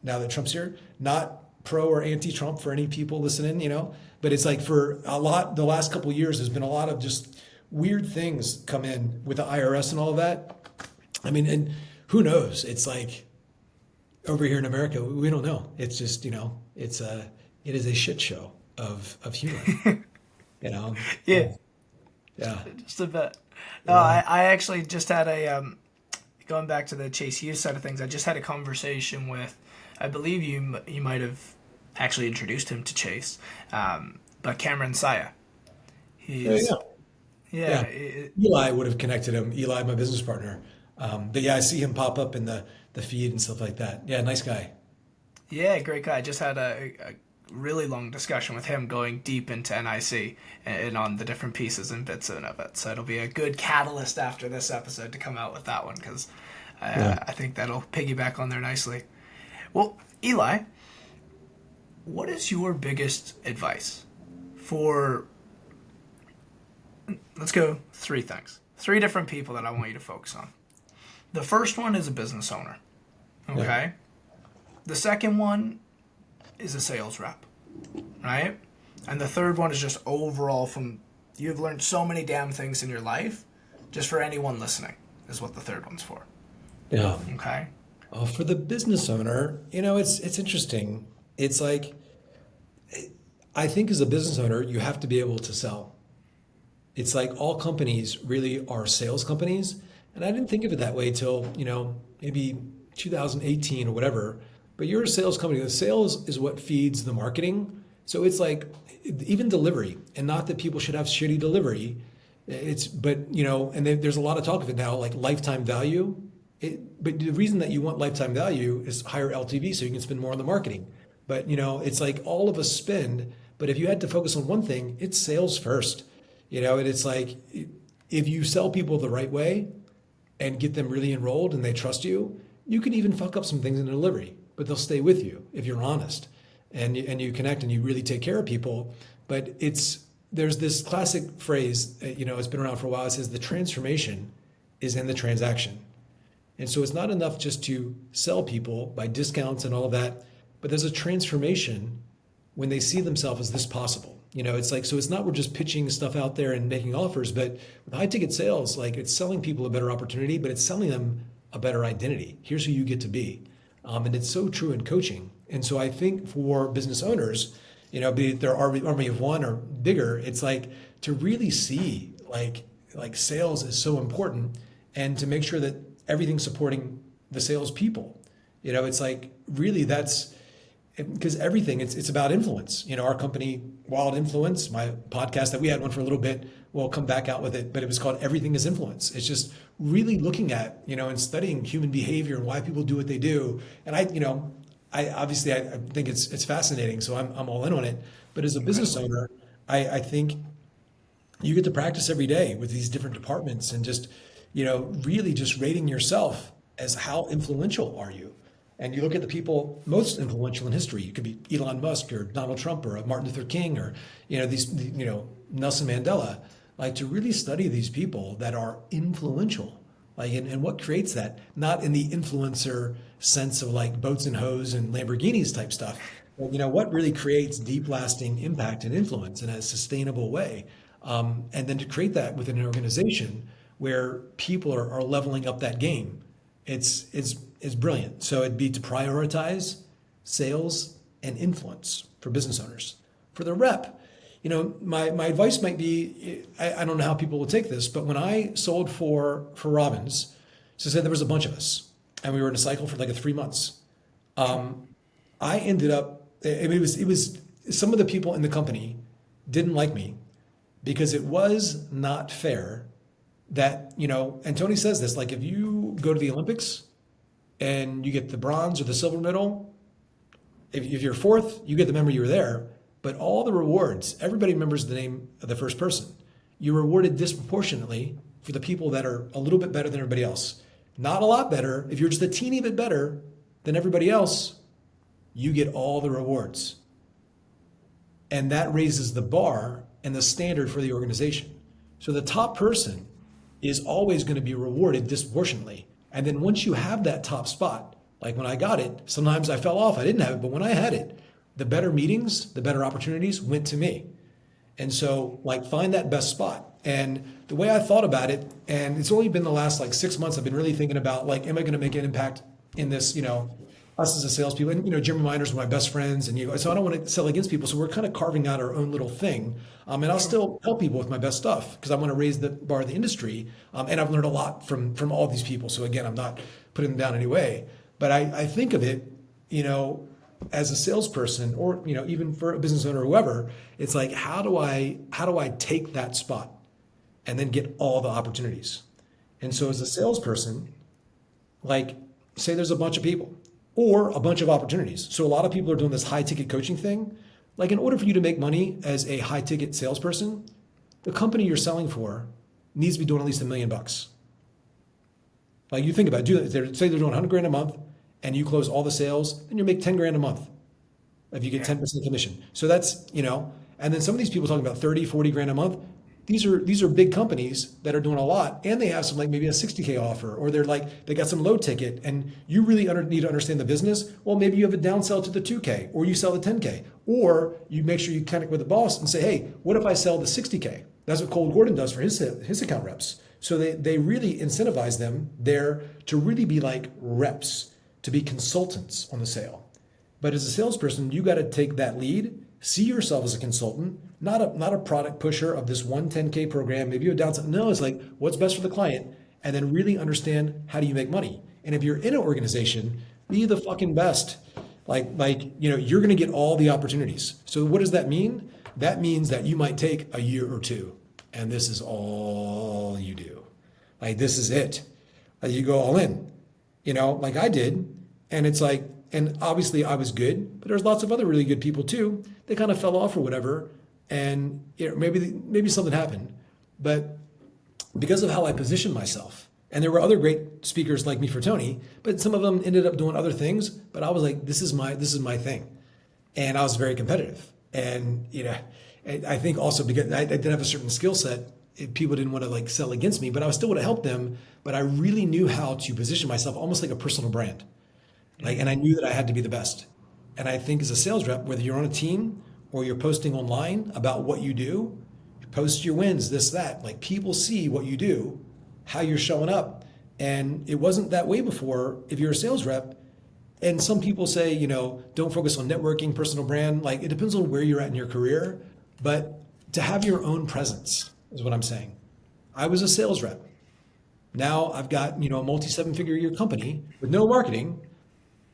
that Trump's here. Not pro or anti-Trump for any people listening, but it's like for a lot, the last couple of years, there's been a lot of just weird things come in with the IRS and all of that. I mean, and who knows? It's like over here in America, we don't know. It's just, it is a shit show of humor, Yeah, Yeah. just a bit. No, I actually just had going back to the Chase Hughes side of things, I just had a conversation with, I believe you might have actually introduced him to Chase, but Cameron Saya. He's, Yeah. yeah, Yeah. Eli would have connected him. Eli, my business partner. But yeah, I see him pop up in the feed and stuff like that. Yeah, nice guy. yeah, great guy. I just had a really long discussion with him going deep into NIC and on the different pieces and bits of it. So it'll be a good catalyst after this episode to come out with that one because Yeah. I think that'll piggyback on there nicely. Well, Eli, what is your biggest advice for, let's go three things, three different people that I want you to focus on. The first one is a business owner. Okay. Yeah. The second one is a sales rep, right? And the third one is just overall from, you've learned so many damn things in your life, just for anyone listening, is what the third one's for. Yeah. Okay? For the business owner, it's interesting. It's like, I think as a business owner, you have to be able to sell. It's like all companies really are sales companies. And I didn't think of it that way till, maybe 2018 or whatever. But you're a sales company. The sales is what feeds the marketing. So it's like even delivery, and not that people should have shitty delivery. There's a lot of talk of it now, like lifetime value. But the reason that you want lifetime value is higher LTV so you can spend more on the marketing. But, it's like all of us spend, but if you had to focus on one thing, it's sales first. And it's like if you sell people the right way and get them really enrolled and they trust you, you can even fuck up some things in delivery, but they'll stay with you if you're honest and you connect and you really take care of people. But there's this classic phrase, it's been around for a while. It says the transformation is in the transaction. And so it's not enough just to sell people by discounts and all of that, but there's a transformation when they see themselves as this possible. It's like, so it's not we're just pitching stuff out there and making offers, but with high ticket sales, like it's selling people a better opportunity, but it's selling them a better identity. Here's who you get to be. And it's so true in coaching. And so I think for business owners, be it their army of one or bigger, it's like to really see like sales is so important and to make sure that everything's supporting the sales people. It's like really that's because everything it's about influence. Our company, Wild Influence, my podcast that we had one for a little bit, we'll come back out with it, but it was called Everything is Influence. It's just really looking at, and studying human behavior and why people do what they do. And I think it's fascinating. So I'm all in on it. But as a business owner, I think you get to practice every day with these different departments and just, really just rating yourself as how influential are you? And you look at the people most influential in history. You could be Elon Musk or Donald Trump or Martin Luther King or, Nelson Mandela. Like to really study these people that are influential. Like, and what creates that? Not in the influencer sense of like boats and hoes and Lamborghinis type stuff. But, what really creates deep lasting impact and influence in a sustainable way. And then to create that within an organization where people are leveling up that game. It's brilliant. So it'd be to prioritize sales and influence for business owners. For the rep, my advice might be, I don't know how people will take this, but when I sold for Robbins, so say there was a bunch of us and we were in a cycle for like 3 months. I ended up, it was some of the people in the company didn't like me because it was not fair that, and Tony says this, like if you go to the Olympics and you get the bronze or the silver medal, if you're fourth, you get to remember you were there. But all the rewards, everybody remembers the name of the first person. You're rewarded disproportionately for the people that are a little bit better than everybody else. Not a lot better. If you're just a teeny bit better than everybody else, you get all the rewards. And that raises the bar and the standard for the organization. So the top person is always going to be rewarded disproportionately. And then once you have that top spot, like when I got it, sometimes I fell off, I didn't have it, but when I had it, the better meetings, the better opportunities went to me. And so like find that best spot. And the way I thought about it, and it's only been the last like 6 months, I've been really thinking about like, am I going to make an impact in this, us as a salespeople, and Jim Miners were my best friends, and so I don't want to sell against people. So we're kind of carving out our own little thing, and I'll still help people with my best stuff because I want to raise the bar of the industry, and I've learned a lot from all these people. So again, I'm not putting them down in any way, but I think of it, as a salesperson, or even for a business owner or whoever, it's like how do I take that spot and then get all the opportunities? And so as a salesperson, like say there's a bunch of people or a bunch of opportunities. So a lot of people are doing this high ticket coaching thing. Like in order for you to make money as a high ticket salesperson, the company you're selling for needs to be doing at least $1 million. Like you think about it, say they're doing 100 grand a month and you close all the sales, then you make 10 grand a month if you get 10% commission. So that's, and then some of these people talking about 30, 40 grand a month. These are big companies that are doing a lot, and they have some like maybe a 60K offer, or they got some low ticket, and you really need to understand the business. Well, maybe you have a downsell to the 2K, or you sell the 10K, or you make sure you connect with the boss and say, hey, what if I sell the 60K? That's what Cole Gordon does for his account reps. So they really incentivize them there to really be like reps, to be consultants on the sale. But as a salesperson, you got to take that lead, see yourself as a consultant, not a product pusher of this 10K program, maybe a downside. No, it's like what's best for the client, and then really understand how do you make money. And if you're in an organization, be the fucking best. You're going to get all the opportunities. So what does that mean? That means that you might take a year or two, and this is all you do. Like this is it. You go all in, like I did, and it's like, and obviously I was good, but there's lots of other really good people too. They kind of fell off or whatever. And maybe something happened, but because of how I positioned myself, and there were other great speakers like me for Tony, but some of them ended up doing other things. But I was like, this is my thing, and I was very competitive. And I think also because I did have a certain skill set, people didn't want to like sell against me, but I still would have helped them. But I really knew how to position myself almost like a personal brand, and I knew that I had to be the best. And I think as a sales rep, whether you're on a team or you're posting online about what you do, you post your wins, this, that. Like people see what you do, how you're showing up. And it wasn't that way before if you're a sales rep. And some people say, don't focus on networking, personal brand. Like it depends on where you're at in your career. But to have your own presence is what I'm saying. I was a sales rep. Now I've got, a multi-7-figure year company with no marketing.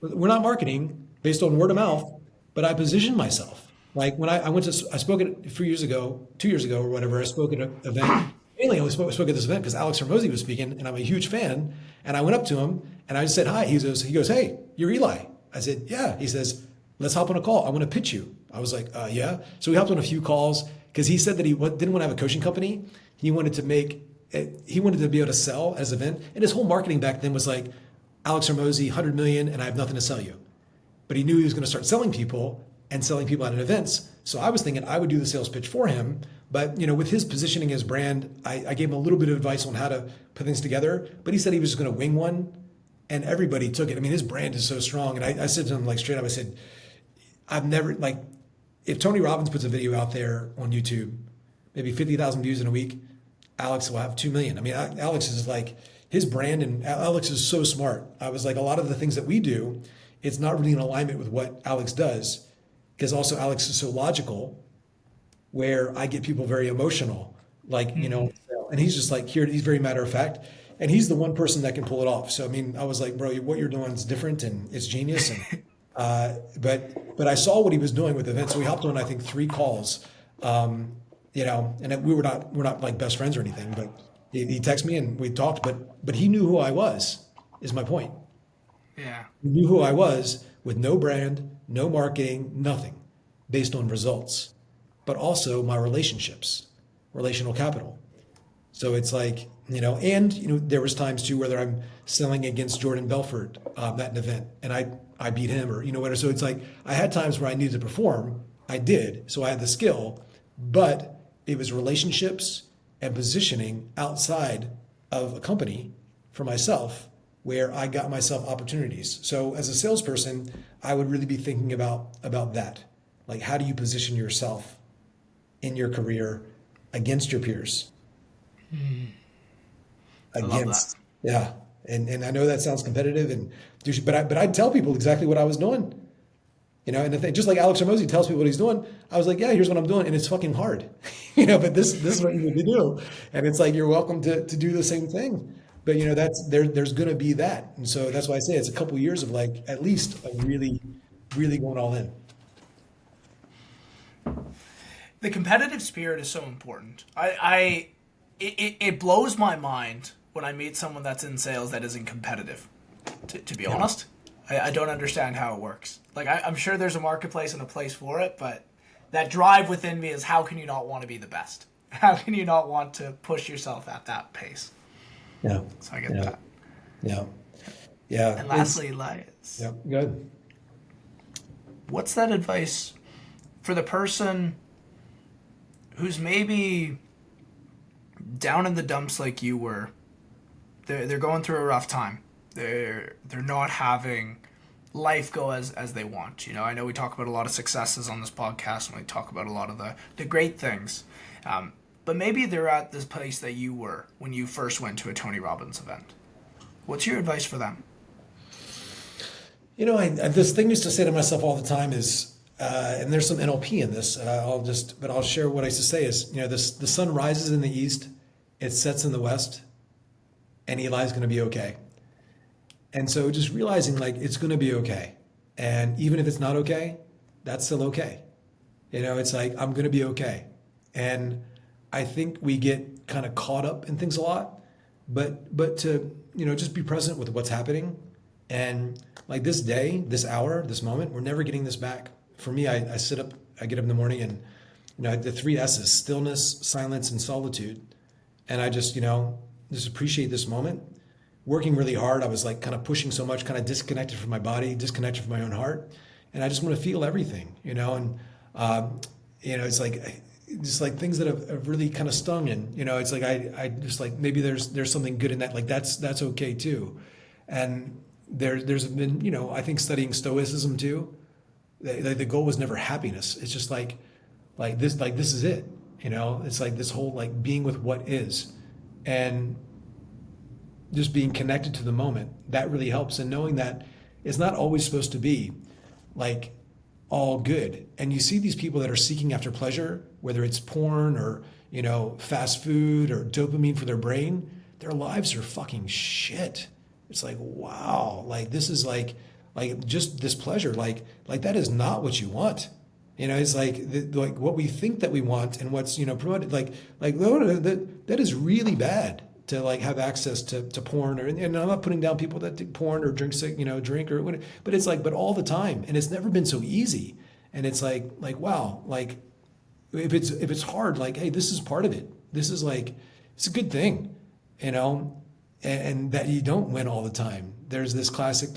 We're not marketing based on word of mouth, but I positioned myself. Like when I spoke at 2 years ago or whatever, I spoke at an event. Mainly I spoke at this event because Alex Hormozy was speaking, and I'm a huge fan. And I went up to him and I just said, hi. He goes, hey, you're Eli. I said, yeah. He says, let's hop on a call. I want to pitch you. I was like, yeah. So we hopped on a few calls because he said that he didn't want to have a coaching company. He wanted to be able to sell as an event. And his whole marketing back then was like, Alex Hormozy, 100 million, and I have nothing to sell you. But he knew he was going to start selling people and selling people at events. So I was thinking I would do the sales pitch for him. But with his positioning as brand, I gave him a little bit of advice on how to put things together. But he said he was just going to wing one, and everybody took it. I mean, his brand is so strong. And I said to him like straight up, I said, I've never if Tony Robbins puts a video out there on YouTube, maybe 50,000 views in a week, Alex will have 2 million. I mean, Alex is like his brand, and Alex is so smart. I was like, a lot of the things that we do, it's not really in alignment with what Alex does, because also Alex is so logical, where I get people very emotional, and he's just like, he's very matter of fact, and he's the one person that can pull it off. So, I mean, I was like, bro, what you're doing is different and it's genius. And, but I saw what he was doing with events. So we hopped on, I think, 3 calls. and we're not like best friends or anything, but he texted me and we talked, but he knew who I was, is my point. Yeah. He knew who I was with no brand, no marketing, nothing, based on results, but also my relationships, relational capital. So it's like, and there was times too whether I'm selling against Jordan Belfort at an event and I beat him or whatever. So it's like I had times where I needed to perform. I did, so I had the skill, but it was relationships and positioning outside of a company for myself where I got myself opportunities. So as a salesperson, I would really be thinking about that. Like, how do you position yourself in your career against your peers? I love that. Against, yeah. And I know that sounds competitive and but I'd tell people exactly what I was doing. And if just like Alex Hormozy tells people what he's doing, I was like, yeah, here's what I'm doing, and it's fucking hard, but this is what you need to do, and it's like you're welcome to do the same thing, but there's gonna be that, and so that's why I say it's a couple years of like at least a really, really going all in. The competitive spirit is so important. It blows my mind when I meet someone that's in sales that isn't competitive. To be honest, I don't understand how it works. Like I'm sure there's a marketplace and a place for it, but that drive within me is how can you not want to be the best? How can you not want to push yourself at that pace? Yeah, So I get yeah, that. yeah, yeah. And lastly, Elias, Yeah, good. what's that advice for the person who's maybe down in the dumps like you were? They're going through a rough time. They're not having life go as they want. I know we talk about a lot of successes on this podcast and we talk about a lot of the great things. But maybe they're at this place that you were when you first went to a Tony Robbins event. What's your advice for them? This thing I used to say to myself all the time is, and there's some NLP in this. I'll share what I used to say is, the sun rises in the east, it sets in the west, and Eli's going to be okay. And so just realizing like it's going to be okay, and even if it's not okay, that's still okay. It's like I'm going to be okay, and I think we get kind of caught up in things a lot, but to just be present with what's happening, and like this day, this hour, this moment, we're never getting this back. For me, I sit up, I get up in the morning, and the three S's: stillness, silence, and solitude, and I just just appreciate this moment. Working really hard, I was like kind of pushing so much, kind of disconnected from my body, disconnected from my own heart, and I just want to feel everything, and it's like just like things that have really kind of stung, and it's like I just like maybe there's something good in that, like that's okay too, and there's been I think studying Stoicism too, the goal was never happiness. It's just like this is it, it's like this whole like being with what is, and just being connected to the moment, that really helps. And knowing that it's not always supposed to be like all good. And you see these people that are seeking after pleasure, whether it's porn or, fast food or dopamine for their brain, their lives are fucking shit. It's like, wow, like this is like just this pleasure, like that is not what you want. It's like like what we think that we want and what's promoted, like no, that is really bad to like have access to porn, and I'm not putting down people that do porn or drink or whatever, but it's like, but all the time, and it's never been so easy, and it's like wow, like if it's hard, like hey, this is part of it. This is like it's a good thing, and that you don't win all the time. There's this classic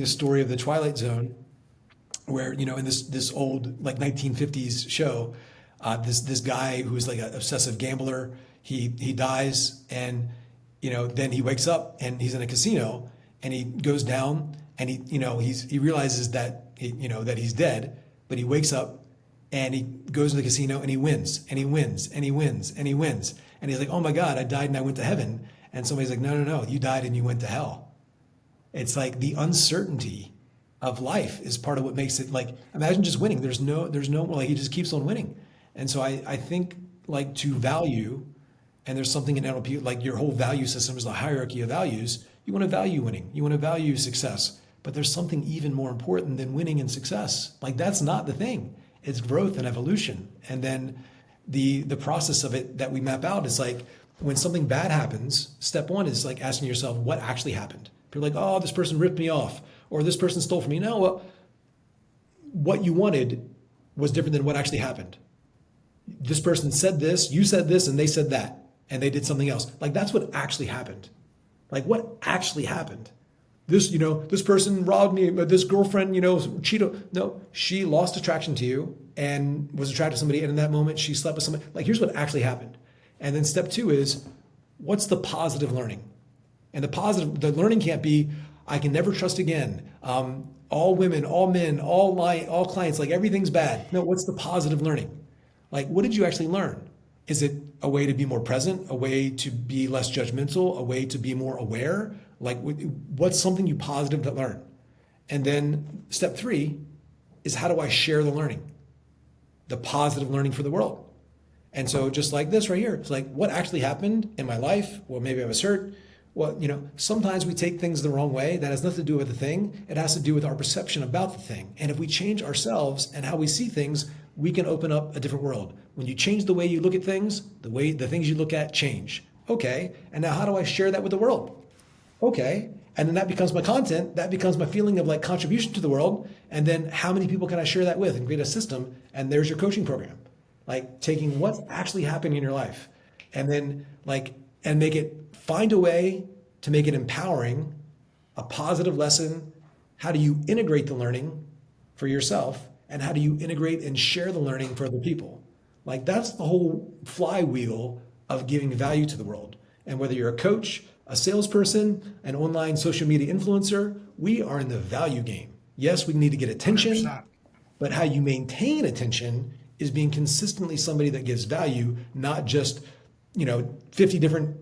story of the Twilight Zone, where in this old like 1950s show, this guy who's like an obsessive gambler. He dies, and then he wakes up and he's in a casino, and he goes down, and he realizes that that he's dead, but he wakes up and he goes to the casino and he wins and he wins and he wins and he wins, and he's like, oh my God, I died and I went to heaven, and somebody's like, no, you died and you went to hell. It's like the uncertainty of life is part of what makes it like, imagine just winning. There's no like he just keeps on winning, and so I think like to value. And there's something in NLP, like your whole value system is the hierarchy of values. You want to value winning. You want to value success. But there's something even more important than winning and success. Like that's not the thing. It's growth and evolution. And then the process of it that we map out is like when something bad happens, step one is like asking yourself what actually happened. People are like, oh, this person ripped me off, or this person stole from me. No, well, what you wanted was different than what actually happened. This person said this, you said this, and they said that, and they did something else. Like that's what actually happened. Like what actually happened? This person robbed me, but this girlfriend, cheated. No, she lost attraction to you and was attracted to somebody, and in that moment she slept with somebody. Like here's what actually happened. And then step two is, what's the positive learning? And the learning can't be, I can never trust again. All women, all men, all clients, like everything's bad. No, what's the positive learning? Like, what did you actually learn? Is it a way to be more present, a way to be less judgmental, a way to be more aware? Like, what's something you positive that learn? And then step three is, how do I share the learning? The positive learning for the world. And so just like this right here, it's like, what actually happened in my life? Well, maybe I was hurt. Well, sometimes we take things the wrong way. That has nothing to do with the thing. It has to do with our perception about the thing. And if we change ourselves and how we see things, we can open up a different world. When you change the way you look at things, the things you look at change. Okay, and now how do I share that with the world? Okay, and then that becomes my content. That becomes my feeling of like contribution to the world. And then how many people can I share that with and create a system? And there's your coaching program. Like taking what's actually happening in your life and then find a way to make it empowering, a positive lesson. How do you integrate the learning for yourself? And how do you integrate and share the learning for other people? Like that's the whole flywheel of giving value to the world. And whether you're a coach, a salesperson, an online social media influencer, we are in the value game. Yes, we need to get attention, 100%. but how you maintain attention is being consistently somebody that gives value, not just, 50 different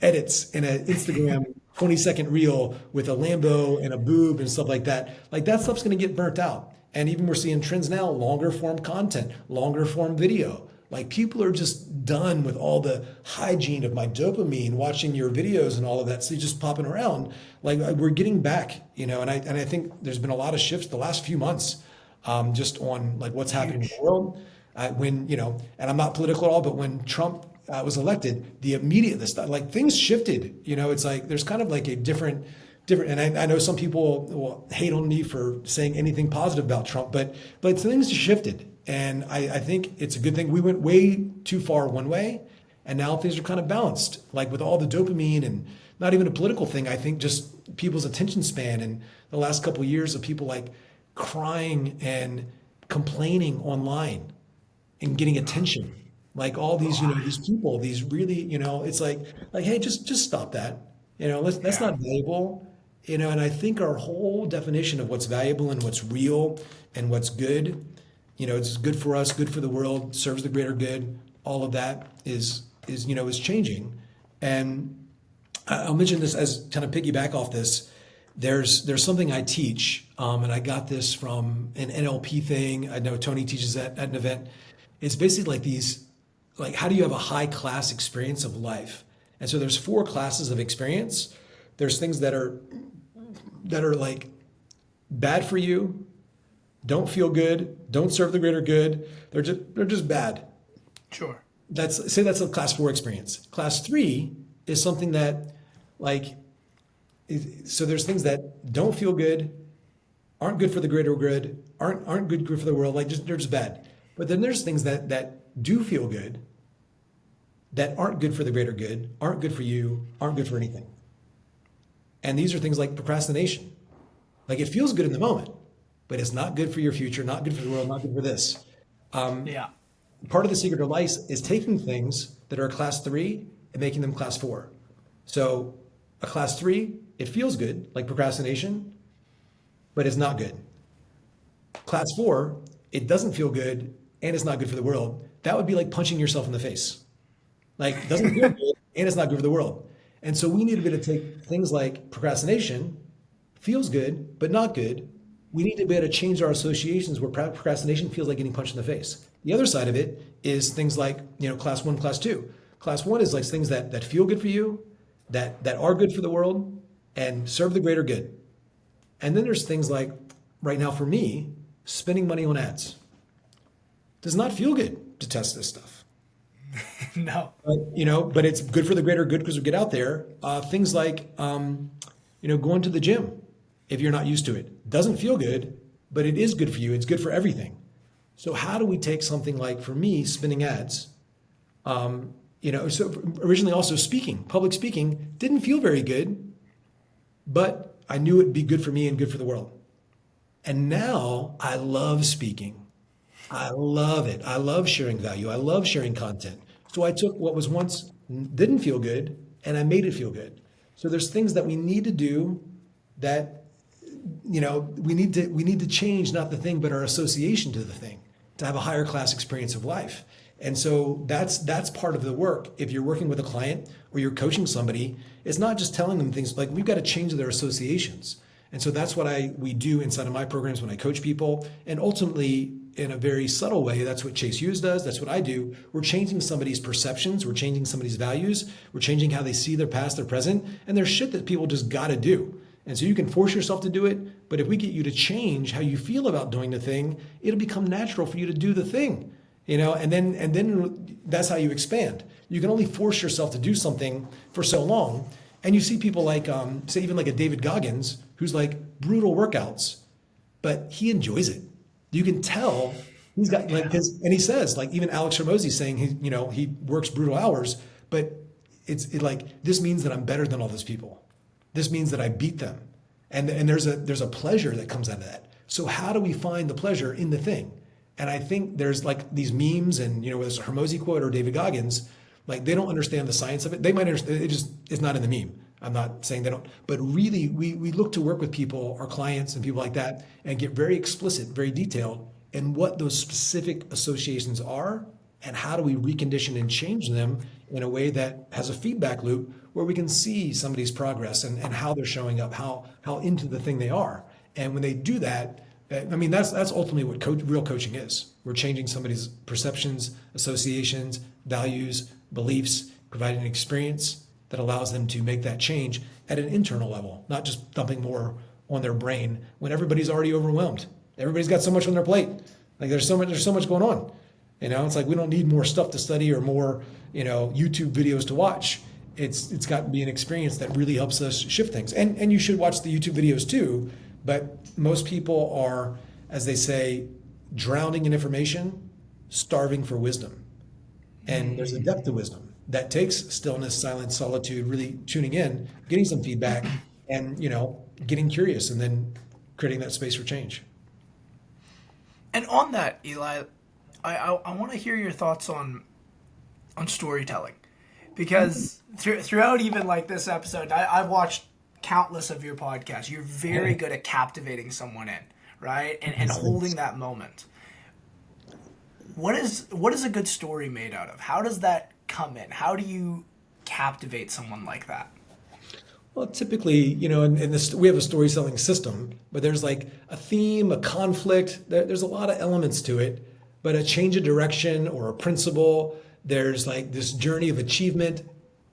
edits in an Instagram 20-second reel with a Lambo and a boob and stuff like that. Like that stuff's going to get burnt out. And even we're seeing trends now, longer form content, longer form video. Like people are just done with all the hygiene of my dopamine, watching your videos and all of that. So just popping around. Like we're getting back, and I think there's been a lot of shifts the last few months, just on like what's happening in the world. And I'm not political at all, but when Trump was elected, like things shifted. It's like there's kind of like a different. And I know some people will hate on me for saying anything positive about Trump, but things shifted, and I think it's a good thing. We went way too far one way, and now things are kind of balanced. Like with all the dopamine and not even a political thing. I think just people's attention span and the last couple of years of people like crying and complaining online and getting attention. Like all these, these people, these really, it's like, hey, just stop that. That's not valuable. And I think our whole definition of what's valuable and what's real and what's good, it's good for us, good for the world, serves the greater good. All of that is changing. And I'll mention this as kind of piggyback off this. There's something I teach, and I got this from an NLP thing. I know Tony teaches that at an event. It's basically like how do you have a high class experience of life? And so there's 4 classes of experience. There's things that are like bad for you, don't feel good, don't serve the greater good. They're just bad. Sure. That's a class 4 experience. Class 3 is something that so there's things that don't feel good, aren't good for the greater good, aren't good for the world, they're just bad. But then there's things that do feel good, that aren't good for the greater good, aren't good for you, aren't good for anything. And these are things like procrastination. Like it feels good in the moment, but it's not good for your future, not good for the world, not good for this. Yeah. Part of the secret of life is taking things that are class 3 and making them class 4. So a class 3, it feels good, like procrastination, but it's not good. Class 4, it doesn't feel good and it's not good for the world. That would be like punching yourself in the face. Like it doesn't feel good and it's not good for the world. And so we need to be able to take things like procrastination, feels good, but not good. We need to be able to change our associations where procrastination feels like getting punched in the face. The other side of it is things like, class 1, class 2. Class 1 is like things that feel good for you, that are good for the world and serve the greater good. And then there's things like, right now for me, spending money on ads. Does not feel good to test this stuff. No. But it's good for the greater good because we get out there. Things like, going to the gym if you're not used to it. Doesn't feel good, but it is good for you. It's good for everything. So how do we take something like, for me, spinning ads, so originally also speaking, public speaking didn't feel very good, but I knew it'd be good for me and good for the world. And now I love speaking. I love it. I love sharing value. I love sharing content. So I took what was once didn't feel good and I made it feel good. So there's things that we need to do that, we need to change not the thing, but our association to the thing to have a higher class experience of life. And so that's part of the work. If you're working with a client or you're coaching somebody, it's not just telling them things, like we've got to change their associations. And so that's what we do inside of my programs when I coach people. And ultimately, in a very subtle way, that's what Chase Hughes does. That's what I do. We're changing somebody's perceptions. We're changing somebody's values. We're changing how they see their past, their present. And there's shit that people just got to do. And so you can force yourself to do it. But if we get you to change how you feel about doing the thing, it'll become natural for you to do the thing. And then that's how you expand. You can only force yourself to do something for so long. And you see people like, say, even like a David Goggins, who's like brutal workouts, but he enjoys it. You can tell he's got and he says, like, even Alex Hormozi saying he works brutal hours, but it's like, this means that I'm better than all those people. This means that I beat them. And there's a pleasure that comes out of that. So how do we find the pleasure in the thing? And I think there's like these memes and, whether it's a Hormozi quote or David Goggins, like they don't understand the science of it. They might understand, it's not in the meme. I'm not saying they don't, but really we look to work with people, our clients and people like that, and get very explicit, very detailed in what those specific associations are and how do we recondition and change them in a way that has a feedback loop where we can see somebody's progress and how they're showing up, how into the thing they are. And when they do that, that's ultimately what real coaching is. We're changing somebody's perceptions, associations, values, beliefs, providing an experience that allows them to make that change at an internal level, not just dumping more on their brain when everybody's already overwhelmed. Everybody's got so much on their plate. Like there's so much going on. It's like we don't need more stuff to study or more, YouTube videos to watch. It's got to be an experience that really helps us shift things. And you should watch the YouTube videos too, but most people are, as they say, drowning in information, starving for wisdom. And there's a depth to wisdom that takes stillness, silence, solitude, really tuning in, getting some feedback, and getting curious, and then creating that space for change. And on that, Eli, I want to hear your thoughts on storytelling, because throughout even like this episode, I've watched countless of your podcasts. You're very good at captivating someone in, right, and holding that moment. What is a good story made out of? How does that come in? How do you captivate someone like that? Well, typically, in this, we have a storytelling system, but there's like a theme, a conflict. There's a lot of elements to it, but a change of direction or a principle. There's like this journey of achievement,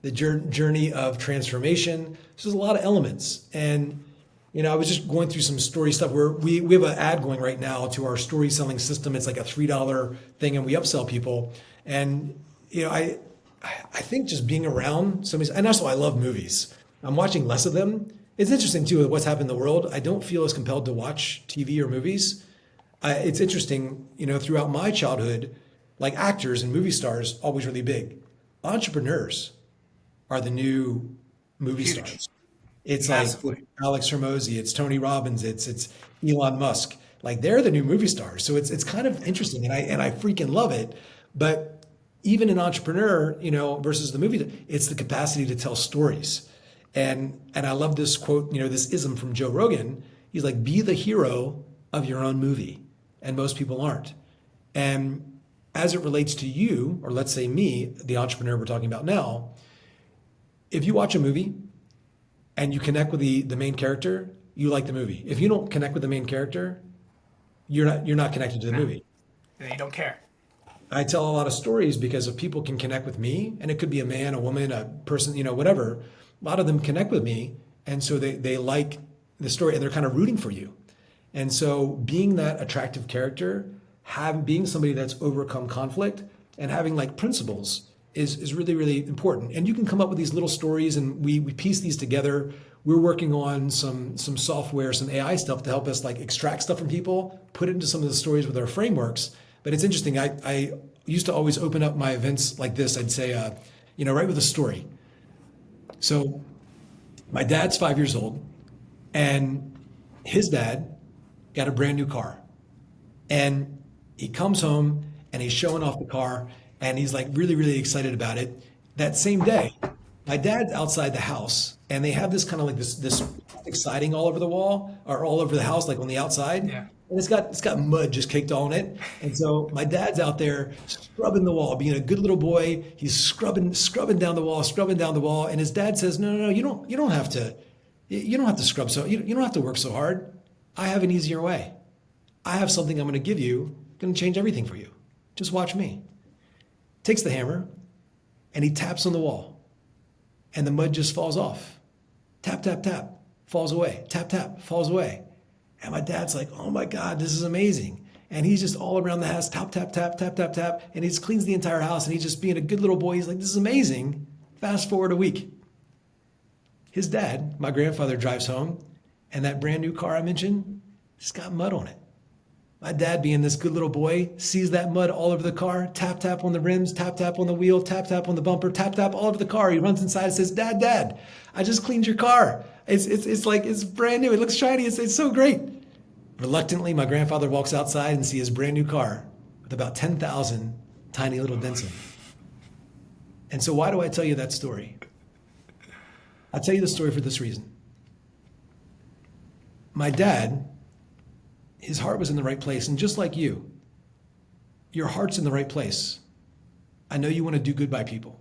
the journey of transformation. So there's a lot of elements. And, I was just going through some story stuff where we have an ad going right now to our story selling system. It's like a $3 thing and we upsell people. And, I think just being around somebody's, and also I love movies. I'm watching less of them. It's interesting too, what's happened in the world. I don't feel as compelled to watch TV or movies. It's interesting, throughout my childhood, like actors and movie stars, always really big. Entrepreneurs are the new movie stars. It's Massively. like Alex Hormozi, it's Tony Robbins, it's Elon Musk. Like they're the new movie stars. So it's kind of interesting, and I freaking love it. But even an entrepreneur, versus the movie, it's the capacity to tell stories. And I love this quote, this ism from Joe Rogan. He's like, be the hero of your own movie. And most people aren't. And as it relates to you, or let's say me, the entrepreneur we're talking about now, if you watch a movie and you connect with the main character, you like the movie. If you don't connect with the main character, you're not connected to the movie. You don't care. I tell a lot of stories because if people can connect with me, and it could be a man, a woman, a person, whatever, a lot of them connect with me. And so they like the story and they're kind of rooting for you. And so being that attractive character, being somebody that's overcome conflict and having like principles is really, really important. And you can come up with these little stories, and we piece these together. We're working on some software, some AI stuff to help us like extract stuff from people, put it into some of the stories with our frameworks. But it's interesting. I used to always open up my events like this. I'd say, right with a story. So my dad's 5 years old, and his dad got a brand new car. And he comes home and he's showing off the car, and he's like really, really excited about it. That same day, my dad's outside the house, and they have this kind of like this plastic siding all over the wall or all over the house, like on the outside. Yeah. And it's got mud just caked on it. And so my dad's out there scrubbing the wall, being a good little boy. He's scrubbing down the wall. And his dad says, no, you don't have to scrub so you don't have to work so hard. I have an easier way. I have something I'm going to give you, going to change everything for you. Just watch me. Takes the hammer and he taps on the wall, and the mud just falls off. Tap, tap, tap, falls away. Tap, tap, falls away. And my dad's like, oh my God, this is amazing. And he's just all around the house, tap, tap, tap, tap, tap, tap. And he just cleans the entire house, and he's just being a good little boy. He's like, this is amazing. Fast forward a week. His dad, my grandfather, drives home, and that brand new car I mentioned, it's got mud on it. My dad, being this good little boy, sees that mud all over the car, tap, tap on the rims, tap, tap on the wheel, tap, tap on the bumper, tap, tap all over the car. He runs inside and says, Dad, I just cleaned your car. It's like, it's brand new. It looks shiny. It's so great. Reluctantly, my grandfather walks outside and sees his brand new car with about 10,000 tiny little dents in it. And so why do I tell you that story? I tell you the story for this reason. My dad, his heart was in the right place. And just like you, your heart's in the right place. I know you want to do good by people.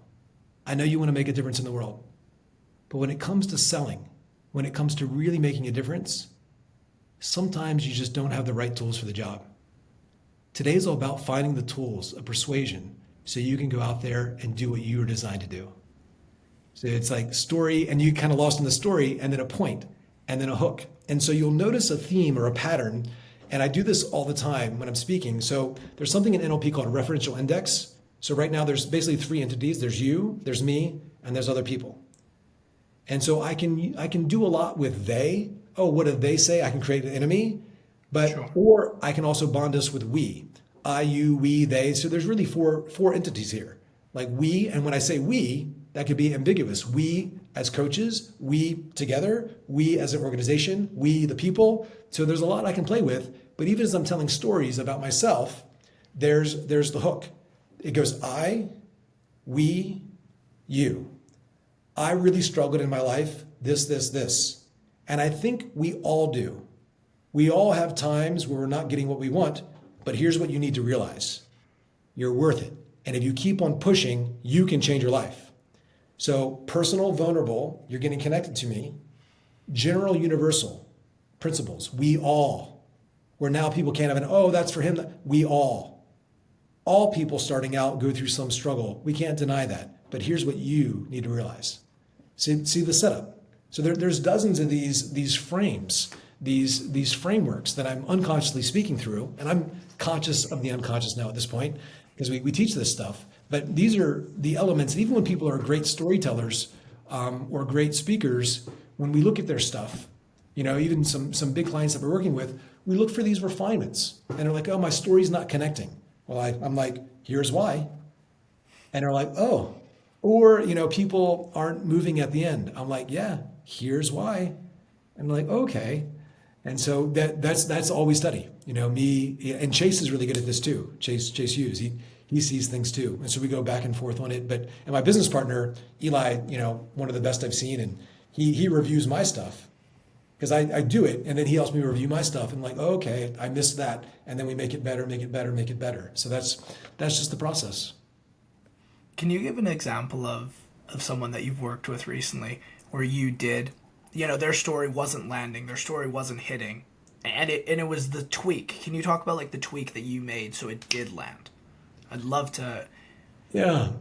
I know you want to make a difference in the world. But when it comes to selling, when it comes to really making a difference, sometimes you just don't have the right tools for the job. Today is all about finding the tools of persuasion so you can go out there and do what you were designed to do. So it's like story, and you kind of lost in the story, and then a point, and then a hook. And so you'll notice a theme or a pattern. And I do this all the time when I'm speaking. So there's something in NLP called a referential index. So right now there's basically three entities. There's you, there's me, and there's other people. And so I can do a lot with they. Oh, what did they say? I can create an enemy. But Sure. Or I can also bond us with we. I, you, we, they. So there's really four entities here. Like we, and when I say we, that could be ambiguous. We as coaches, we together, we as an organization, we the people. So there's a lot I can play with. But even as I'm telling stories about myself, there's the hook. It goes I, we, you. I really struggled in my life, this. And I think we all do. We all have times where we're not getting what we want, but here's what you need to realize. You're worth it. And if you keep on pushing, you can change your life. So personal, vulnerable, you're getting connected to me. General, universal principles, we all. Where now people can't have that's for him. We all. All people starting out go through some struggle. We can't deny that. But here's what you need to realize. See the setup. So there's dozens of these frames, these frameworks that I'm unconsciously speaking through, and I'm conscious of the unconscious now at this point because we teach this stuff. But these are the elements. And even when people are great storytellers or great speakers, when we look at their stuff, even some big clients that we're working with, we look for these refinements, and they're like, "Oh, my story's not connecting." Well, I'm like, "Here's why," and they're like, "Oh." Or, people aren't moving at the end. I'm like, yeah, here's why. And I'm like, okay. And so that's all we study. Me and Chase is really good at this too. Chase Hughes, he sees things too. And so we go back and forth on it. And my business partner, Eli, one of the best I've seen, and he reviews my stuff because I do it, and then he helps me review my stuff. And I'm like, oh, okay, I missed that. And then we make it better, make it better, make it better. So that's just the process. Can you give an example of someone that you've worked with recently where you did, their story wasn't landing, their story wasn't hitting, and it was the tweak. Can you talk about like the tweak that you made so it did land? I'd love to. Yeah,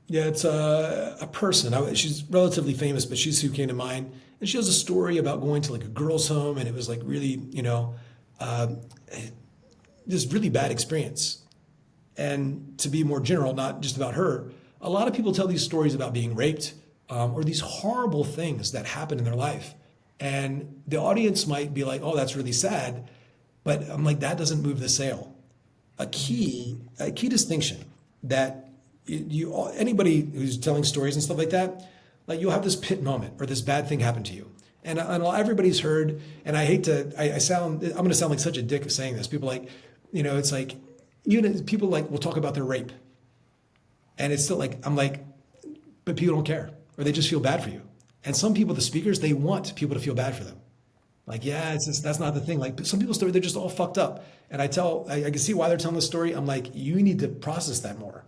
it's a person. She's relatively famous, but she's who came to mind. And she has a story about going to like a girl's home, and it was like really, this really bad experience. And to be more general, not just about her, a lot of people tell these stories about being raped or these horrible things that happen in their life. And the audience might be like, oh, that's really sad. But I'm like, that doesn't move the sale. A key distinction that anybody who's telling stories and stuff like that, like you'll have this pit moment or this bad thing happen to you. And everybody's heard, and I hate to, I'm going to sound like such a dick saying this. People like, it's like, even people like will talk about their rape. And it's still like, I'm like, but people don't care, or they just feel bad for you. And some people, the speakers, they want people to feel bad for them. Like, yeah, it's just, that's not the thing. Like some people's story, they're just all fucked up. And I can see why they're telling the story. I'm like, you need to process that more.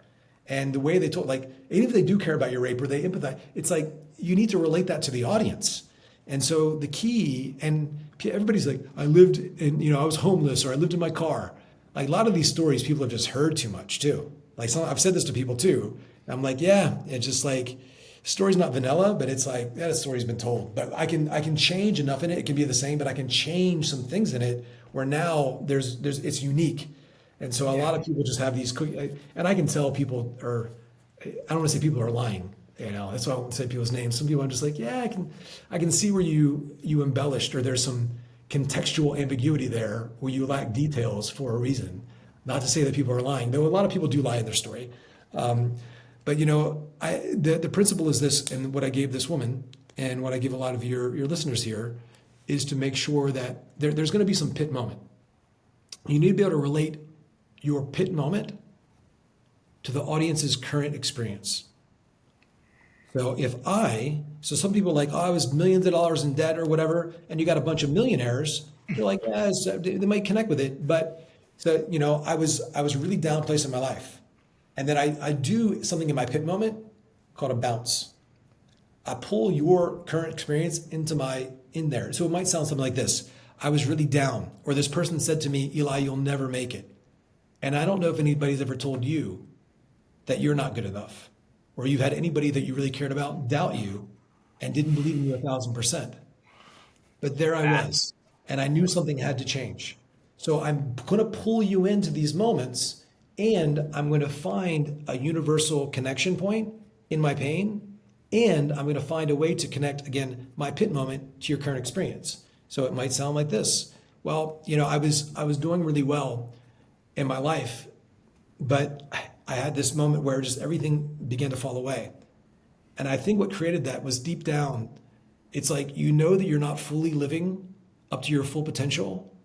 And the way they told, like, even if they do care about your rape or they empathize, it's like, you need to relate that to the audience. And so the key, and everybody's like, I lived in, I was homeless, or I lived in my car. Like a lot of these stories, people have just heard too much too. Like I've said this to people too. I'm like, yeah, it's just like, story's not vanilla, but it's like, yeah, the story's been told. But I can change enough in it. It can be the same, but I can change some things in it where now it's unique. And so a lot of people just have these, and I can tell people are, I don't want to say people are lying. That's why I won't say people's names. Some people I'm just like, yeah, I can see where you embellished, or there's some contextual ambiguity there where you lack details for a reason. Not to say that people are lying, though a lot of people do lie in their story. But the principle is this, and what I gave this woman, and what I give a lot of your listeners here, is to make sure that there's going to be some pit moment. You need to be able to relate your pit moment to the audience's current experience. So some people are like, oh, I was millions of dollars in debt or whatever, and you got a bunch of millionaires. You're like, yeah, they might connect with it, but so I was really down place in my life, and then I do something in my pit moment called a bounce. I pull your current experience in there. So it might sound something like this: I was really down, or this person said to me, Eli, you'll never make it. And I don't know if anybody's ever told you that you're not good enough, or you've had anybody that you really cared about doubt you and didn't believe in you 1,000%. But there I was, and I knew something had to change. So I'm going to pull you into these moments, and I'm going to find a universal connection point in my pain, and I'm going to find a way to connect, again, my pit moment to your current experience. So it might sound like this. Well, I was doing really well in my life, but I had this moment where just everything began to fall away. And I think what created that was deep down, it's like, that you're not fully living up to your full potential.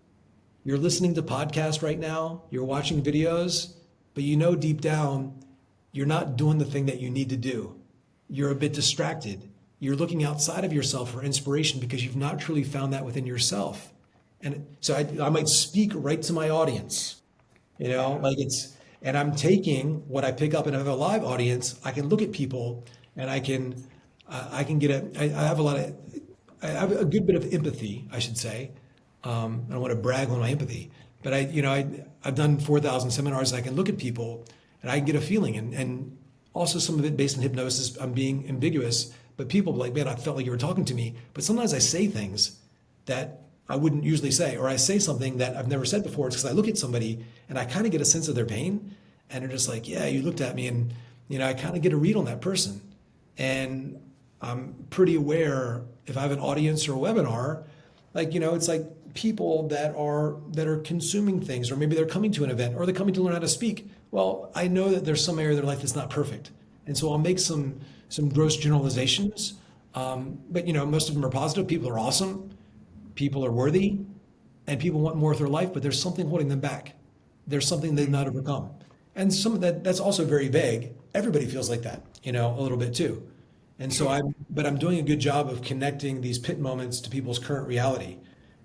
You're listening to podcasts right now, you're watching videos, but deep down, you're not doing the thing that you need to do. You're a bit distracted. You're looking outside of yourself for inspiration because you've not truly found that within yourself. And so I might speak right to my audience, and I'm taking what I pick up, and I have a live audience. I can look at people, and I have a good bit of empathy, I should say. I don't want to brag on my empathy, but I've done 4,000 seminars. I can look at people, and I can get a feeling, and also some of it based on hypnosis. I'm being ambiguous, but people are like, man, I felt like you were talking to me. But sometimes I say things that I wouldn't usually say, or I say something that I've never said before. It's because I look at somebody and I kind of get a sense of their pain, and they're just like, yeah, you looked at me, and I kind of get a read on that person, and I'm pretty aware if I have an audience or a webinar, it's like people that are consuming things, or maybe they're coming to an event, or they're coming to learn how to speak. Well, I know that there's some area of their life that's not perfect, and so I'll make some gross generalizations, but most of them are positive. People are awesome. People are worthy, and people want more of their life, but there's something holding them back. There's something they've not overcome. And some of that's also very vague. Everybody feels like that, a little bit too. And so I'm doing a good job of connecting these pit moments to people's current reality.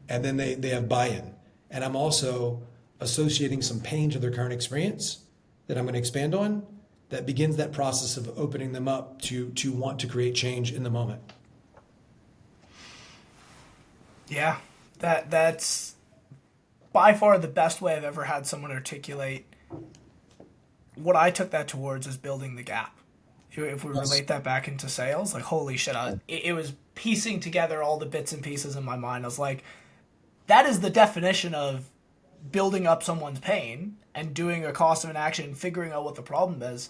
And then they have buy-in. And I'm also associating some pain to their current experience that I'm going to expand on, that begins that process of opening them up to want to create change in the moment. Yeah, that's by far the best way I've ever had someone articulate what I took that towards is building the gap. If we relate that back into sales, like, holy shit, it was piecing together all the bits and pieces in my mind. I was like, that is the definition of building up someone's pain and doing a cost of an action, figuring out what the problem is.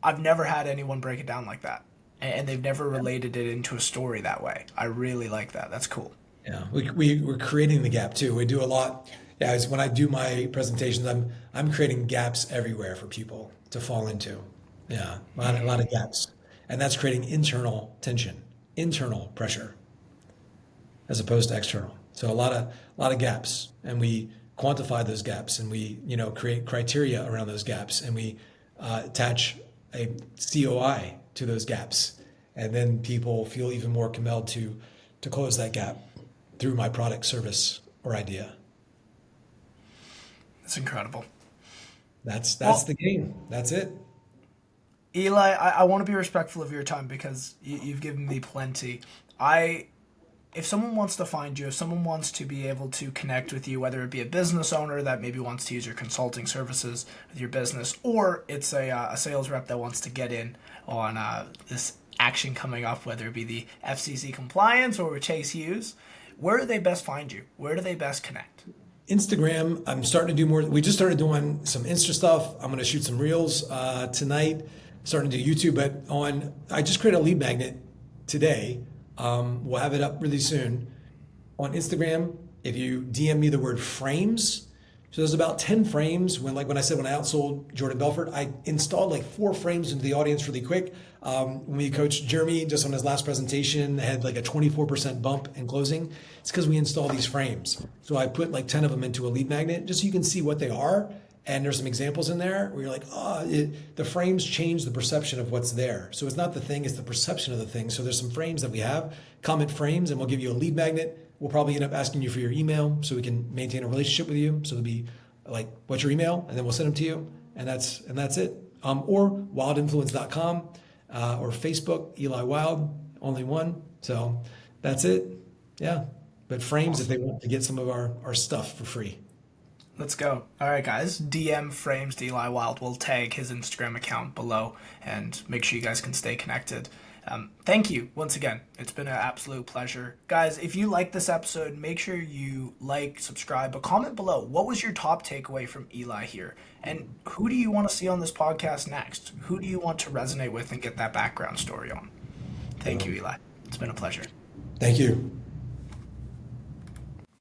I've never had anyone break it down like that. And they've never related it into a story that way. I really like that. That's cool. Yeah, we're creating the gap too. We do a lot. Yeah, it's when I do my presentations, I'm creating gaps everywhere for people to fall into. Yeah, a lot of gaps, and that's creating internal tension, internal pressure, as opposed to external. So a lot of gaps, and we quantify those gaps, and we create criteria around those gaps, and we attach a COI to those gaps, and then people feel even more compelled to close that gap through my product, service, or idea. It's incredible. That's Well, the game. That's it. Eli, I want to be respectful of your time because you've given me plenty. I if someone wants to find you, if someone wants to be able to connect with you, whether it be a business owner that maybe wants to use your consulting services with your business, or it's a sales rep that wants to get in on this action coming up, whether it be the FCC compliance or with Chase Hughes, where do they best find you? Where do they best connect? Instagram, I'm starting to do more. We just started doing some Insta stuff. I'm going to shoot some reels tonight, starting to do YouTube. But I just created a lead magnet today. We'll have it up really soon on Instagram. If you DM me the word frames, so there's about 10 frames. When I said when I outsold Jordan Belfort, I installed like 4 frames into the audience really quick. When we coached Jeremy just on his last presentation, had like a 24% bump in closing. It's because we install these frames. So I put like 10 of them into a lead magnet just so you can see what they are. And there's some examples in there where you're like, the frames change the perception of what's there. So it's not the thing, it's the perception of the thing. So there's some frames that we have, comment frames, and we'll give you a lead magnet. We'll probably end up asking you for your email so we can maintain a relationship with you. So it'll be like, what's your email? And then we'll send them to you. And that's it. Or wildinfluence.com or Facebook, Eli Wilde, only one. So that's it. Yeah. But frames if they want to get some of our stuff for free. Let's go. All right, guys. DM frames to Eli Wild. We'll tag his Instagram account below and make sure you guys can stay connected. Thank you once again. It's been an absolute pleasure. Guys, if you like this episode, make sure you like, subscribe, but comment below. What was your top takeaway from Eli here? And who do you want to see on this podcast next? Who do you want to resonate with and get that background story on? Thank you, Eli. It's been a pleasure. Thank you.